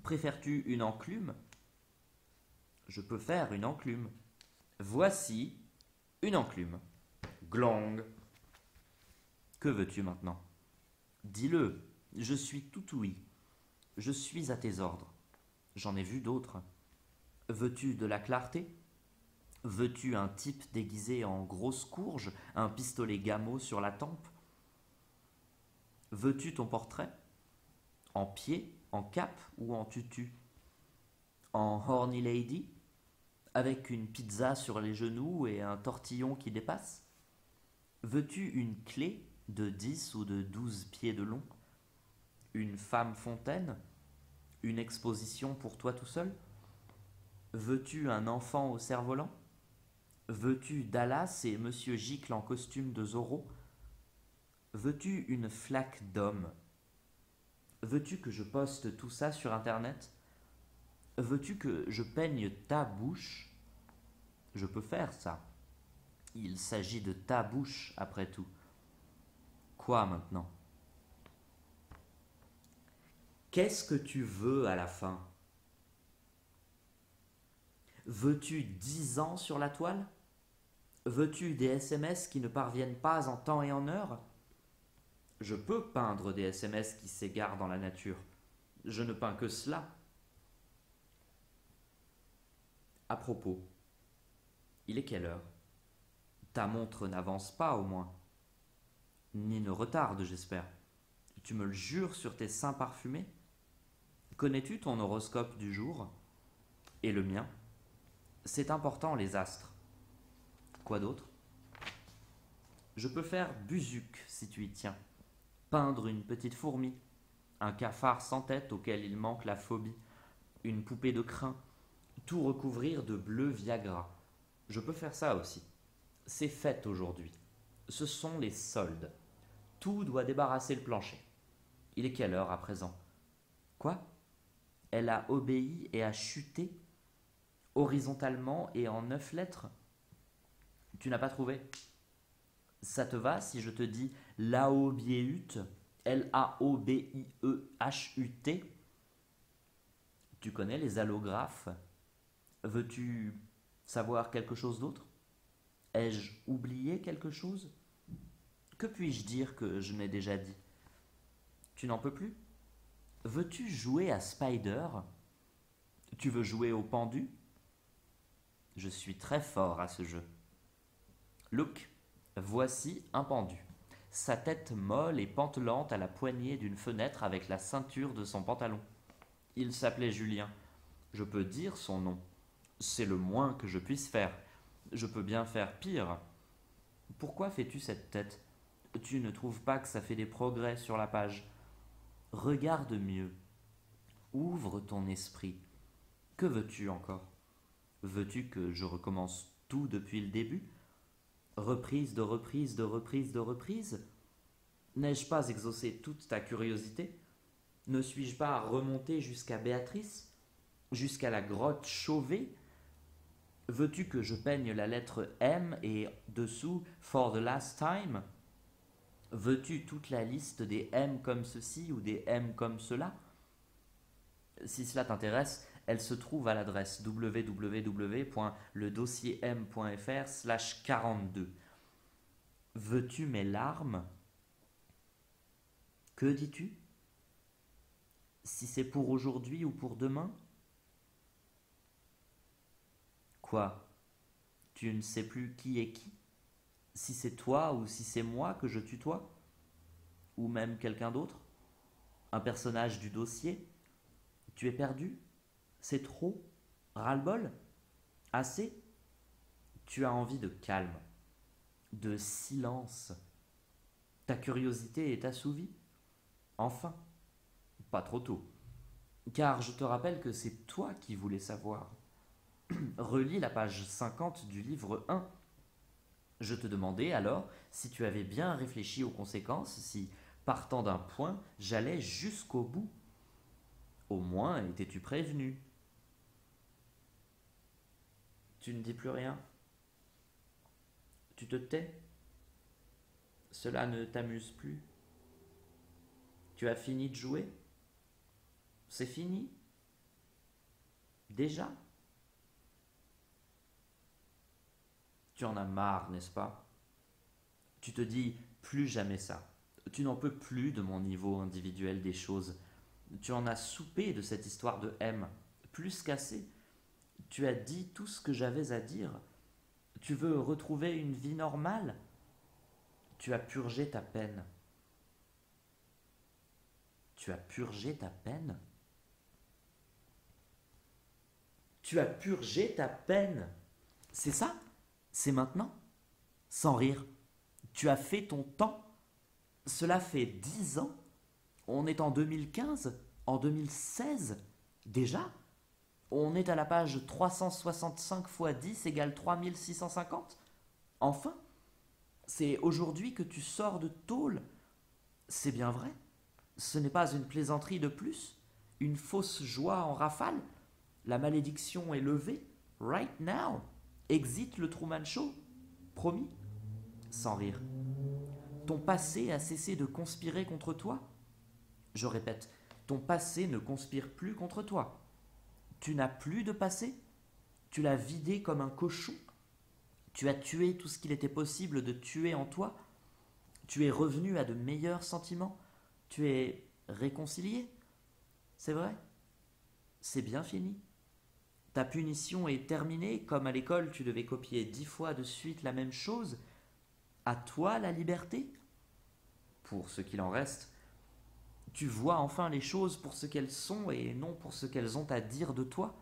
Préfères-tu une enclume? Je peux faire une enclume. Voici une enclume. Glong. Que veux-tu maintenant? Dis-le, je suis tout ouïe. Je suis à tes ordres. J'en ai vu d'autres. Veux-tu de la clarté? Veux-tu un type déguisé en grosse courge, un pistolet gamot sur la tempe? Veux-tu ton portrait? En pied, en cape ou en tutu? En horny lady? Avec une pizza sur les genoux et un tortillon qui dépasse? Veux-tu une clé de 10 ou de 12 pieds de long? Une femme fontaine? Une exposition pour toi tout seul? Veux-tu un enfant au cerf-volant? Veux-tu Dallas et Monsieur Gicle en costume de Zorro? Veux-tu une flaque d'homme? Veux-tu que je poste tout ça sur Internet? Veux-tu que je peigne ta bouche? Je peux faire ça. Il s'agit de ta bouche, après tout. Quoi maintenant? Qu'est-ce que tu veux à la fin? Veux-tu 10 ans sur la toile? Veux-tu des SMS qui ne parviennent pas en temps et en heure? Je peux peindre des SMS qui s'égarent dans la nature. Je ne peins que cela. À propos, il est quelle heure? Ta montre n'avance pas au moins, ni ne retarde, j'espère. Tu me le jures sur tes seins parfumés? Connais-tu ton horoscope du jour? Et le mien? C'est important, les astres. Quoi d'autre? Je peux faire Buzuc si tu y tiens. Peindre une petite fourmi, un cafard sans tête auquel il manque la phobie, une poupée de crin, tout recouvrir de bleu Viagra. Je peux faire ça aussi. C'est fête aujourd'hui. Ce sont les soldes. Tout doit débarrasser le plancher. Il est quelle heure à présent? Quoi? Elle a obéi et a chuté, horizontalement et en 9 lettres? Tu n'as pas trouvé? Ça te va si je te dis Laobieut, Laobiehut? Tu connais les allographes? Veux-tu savoir quelque chose d'autre? Ai-je oublié quelque chose? Que puis-je dire que je n'ai déjà dit? Tu n'en peux plus? Veux-tu jouer à Spider? Tu veux jouer au pendu? Je suis très fort à ce jeu. Look, voici un pendu. Sa tête molle et pantelante à la poignée d'une fenêtre avec la ceinture de son pantalon. Il s'appelait Julien. Je peux dire son nom. C'est le moins que je puisse faire. Je peux bien faire pire. Pourquoi fais-tu cette tête? Tu ne trouves pas que ça fait des progrès sur la page? Regarde mieux. Ouvre ton esprit. Que veux-tu encore? Veux-tu que je recommence tout depuis le début? Reprise de reprise de reprise de reprise? N'ai-je pas exaucé toute ta curiosité? Ne suis-je pas remonté jusqu'à Béatrice? Jusqu'à la grotte Chauvet? Veux-tu que je peigne la lettre M et dessous For the last time? Veux-tu toute la liste des M comme ceci ou des M comme cela? Si cela t'intéresse, elle se trouve à l'adresse www.ledossierm.fr/42. Veux-tu mes larmes? Que dis-tu? Si c'est pour aujourd'hui ou pour demain? Quoi? Tu ne sais plus qui est qui? Si c'est toi ou si c'est moi que je tutoie? Ou même quelqu'un d'autre? Un personnage du dossier? Tu es perdu? C'est trop? Ras-le-bol? Assez? Tu as envie de calme, de silence. Ta curiosité est assouvie? Enfin, pas trop tôt. Car je te rappelle que c'est toi qui voulais savoir. Relis la page 50 du livre 1. Je te demandais alors si tu avais bien réfléchi aux conséquences, si, partant d'un point, j'allais jusqu'au bout. Au moins étais-tu prévenu? Tu ne dis plus rien? Tu te tais? Cela ne t'amuse plus? Tu as fini de jouer? C'est fini? Déjà? Tu en as marre, n'est-ce pas? Tu te dis plus jamais ça. Tu n'en peux plus de mon niveau individuel des choses. Tu en as soupé de cette histoire de M. Plus qu'assez. Tu as dit tout ce que j'avais à dire. Tu veux retrouver une vie normale? Tu as purgé ta peine. Tu as purgé ta peine? Tu as purgé ta peine? C'est ça? C'est maintenant? Sans rire. Tu as fait ton temps? Cela fait 10 ans? On est en 2015? En 2016? Déjà? On est à la page 365 x 10 égale 3650? Enfin? C'est aujourd'hui que tu sors de tôle? C'est bien vrai? Ce n'est pas une plaisanterie de plus? Une fausse joie en rafale? La malédiction est levée? Right now? Exit le Truman Show? Promis? Sans rire. Ton passé a cessé de conspirer contre toi? Je répète, ton passé ne conspire plus contre toi. Tu n'as plus de passé? Tu l'as vidé comme un cochon? Tu as tué tout ce qu'il était possible de tuer en toi? Tu es revenu à de meilleurs sentiments? Tu es réconcilié? C'est vrai? C'est bien fini? Ta punition est terminée, comme à l'école tu devais copier 10 fois de suite la même chose. À toi la liberté? Pour ce qu'il en reste, tu vois enfin les choses pour ce qu'elles sont et non pour ce qu'elles ont à dire de toi.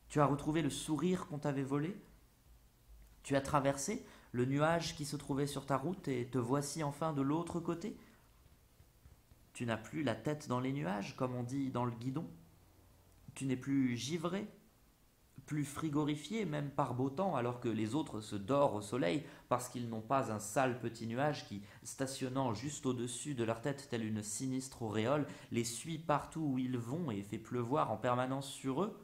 Tu as retrouvé le sourire qu'on t'avait volé. Tu as traversé le nuage qui se trouvait sur ta route et te voici enfin de l'autre côté. Tu n'as plus la tête dans les nuages, comme on dit dans le guidon. Tu n'es plus givré, plus frigorifié, même par beau temps, alors que les autres se dorent au soleil parce qu'ils n'ont pas un sale petit nuage qui, stationnant juste au-dessus de leur tête telle une sinistre auréole, les suit partout où ils vont et fait pleuvoir en permanence sur eux.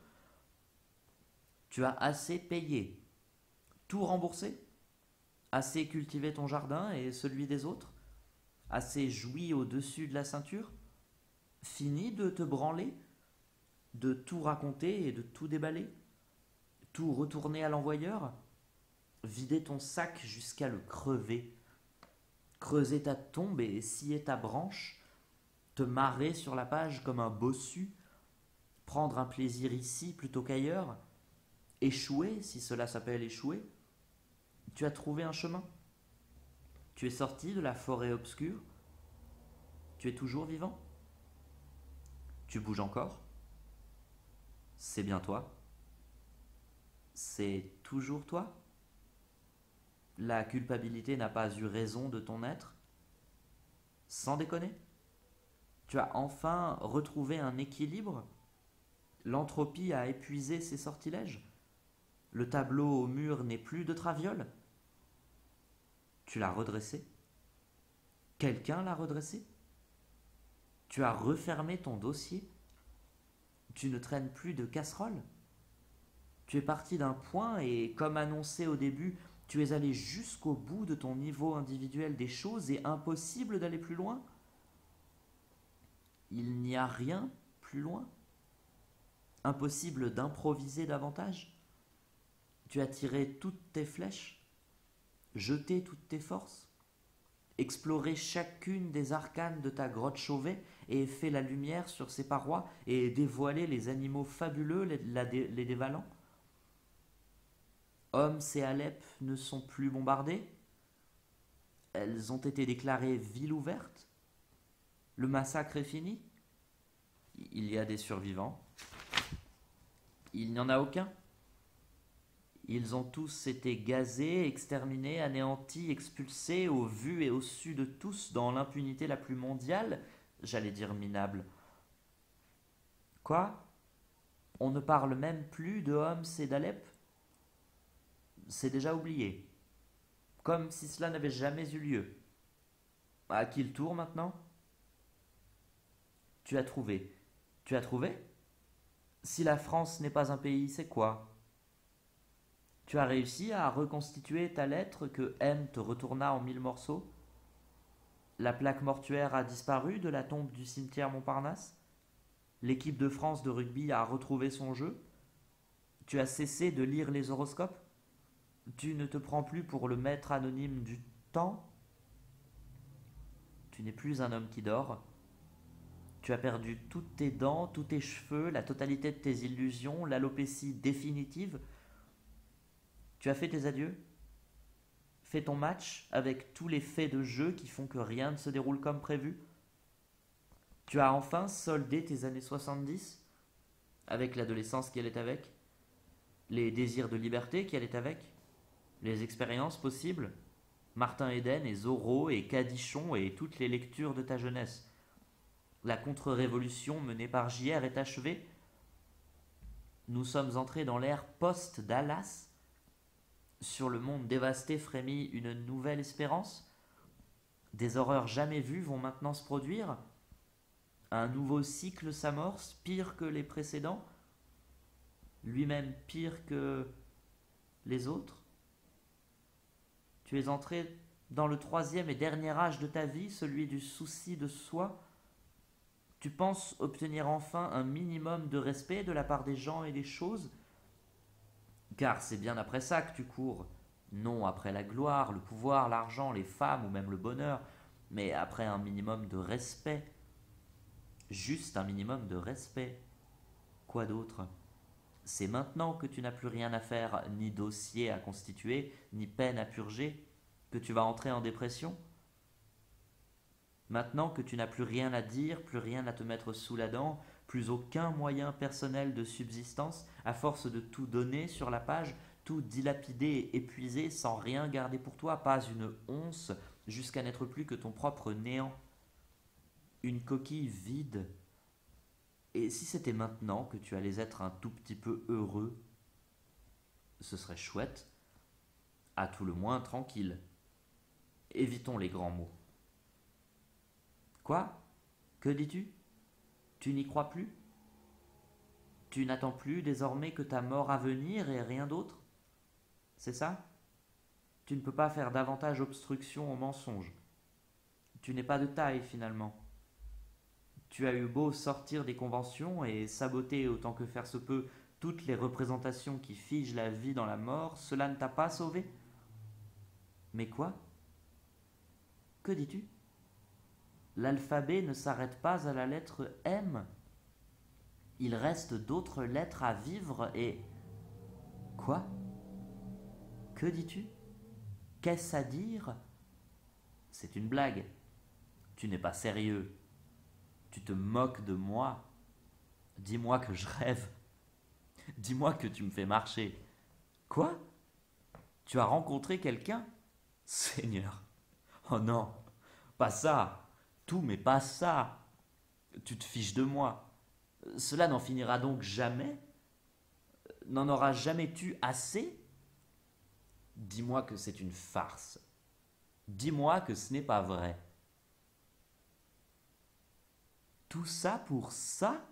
Tu as assez payé, tout remboursé, assez cultivé ton jardin et celui des autres, assez joui au-dessus de la ceinture, fini de te branler, de tout raconter et de tout déballer, tout retourner à l'envoyeur, vider ton sac jusqu'à le crever, creuser ta tombe et scier ta branche, te marrer sur la page comme un bossu, prendre un plaisir ici plutôt qu'ailleurs, échouer si cela s'appelle échouer. Tu as trouvé un chemin. Tu es sorti de la forêt obscure. Tu es toujours vivant. Tu bouges encore. C'est bien toi. C'est toujours toi. La culpabilité n'a pas eu raison de ton être. Sans déconner. Tu as enfin retrouvé un équilibre. L'entropie a épuisé ses sortilèges. Le tableau au mur n'est plus de traviole. Tu l'as redressé. Quelqu'un l'a redressé. Tu as refermé ton dossier. Tu ne traînes plus de casserole. Tu es parti d'un point et, comme annoncé au début, tu es allé jusqu'au bout de ton niveau individuel des choses et impossible d'aller plus loin. Il n'y a rien plus loin. Impossible d'improviser davantage. Tu as tiré toutes tes flèches, jeté toutes tes forces, exploré chacune des arcanes de ta grotte Chauvet et fait la lumière sur ses parois et dévoilé les animaux fabuleux les dévalant. Homs et Alep ne sont plus bombardées. Elles ont été déclarées villes ouvertes. Le massacre est fini. Il y a des survivants. Il n'y en a aucun. Ils ont tous été gazés, exterminés, anéantis, expulsés, au vu et au su de tous, dans l'impunité la plus mondiale, j'allais dire minable. Quoi? On ne parle même plus de Homs et d'Alep? C'est déjà oublié. Comme si cela n'avait jamais eu lieu. À qui le tour maintenant? Tu as trouvé. Tu as trouvé? Si la France n'est pas un pays, c'est quoi? Tu as réussi à reconstituer ta lettre que M te retourna en 1000 morceaux? La plaque mortuaire a disparu de la tombe du cimetière Montparnasse? L'équipe de France de rugby a retrouvé son jeu? Tu as cessé de lire les horoscopes? Tu ne te prends plus pour le maître anonyme du temps? Tu n'es plus un homme qui dort. Tu as perdu toutes tes dents, tous tes cheveux, la totalité de tes illusions, l'alopécie définitive. Tu as fait tes adieux? Fait ton match avec tous les faits de jeu qui font que rien ne se déroule comme prévu? Tu as enfin soldé tes années 70 avec l'adolescence qui allait avec, les désirs de liberté qui allaient avec, les expériences possibles, Martin Eden et Zorro et Cadichon et toutes les lectures de ta jeunesse. La contre-révolution menée par JR est achevée. Nous sommes entrés dans l'ère post-Dallas. Sur le monde dévasté frémit une nouvelle espérance. Des horreurs jamais vues vont maintenant se produire. Un nouveau cycle s'amorce, pire que les précédents, lui-même pire que les autres. Tu es entré dans le troisième et dernier âge de ta vie, celui du souci de soi. Tu penses obtenir enfin un minimum de respect de la part des gens et des choses, car c'est bien après ça que tu cours, non après la gloire, le pouvoir, l'argent, les femmes ou même le bonheur, mais après un minimum de respect. Juste un minimum de respect. Quoi d'autre? C'est maintenant que tu n'as plus rien à faire, ni dossier à constituer, ni peine à purger, que tu vas entrer en dépression? Maintenant que tu n'as plus rien à dire, plus rien à te mettre sous la dent, plus aucun moyen personnel de subsistance, à force de tout donner sur la page, tout dilapider et épuiser sans rien garder pour toi, pas une once, jusqu'à n'être plus que ton propre néant, une coquille vide. Et si c'était maintenant que tu allais être un tout petit peu heureux, ce serait chouette, à tout le moins tranquille. Évitons les grands mots. Quoi? Que dis-tu? Tu n'y crois plus? Tu n'attends plus désormais que ta mort à venir et rien d'autre? C'est ça? Tu ne peux pas faire davantage obstruction au mensonge. Tu n'es pas de taille finalement. Tu as eu beau sortir des conventions et saboter autant que faire se peut toutes les représentations qui figent la vie dans la mort, cela ne t'a pas sauvé? Mais quoi? Que dis-tu? L'alphabet ne s'arrête pas à la lettre M. Il reste d'autres lettres à vivre et... Quoi? Que dis-tu? Qu'est-ce à dire? C'est une blague. Tu n'es pas sérieux. Tu te moques de moi. Dis-moi que je rêve. Dis-moi que tu me fais marcher. Quoi? Tu as rencontré quelqu'un? Seigneur. Oh non, pas ça. Tout, mais pas ça. Tu te fiches de moi. Cela n'en finira donc jamais? N'en auras jamais tu assez? Dis-moi que c'est une farce. Dis-moi que ce n'est pas vrai. Tout ça pour ça?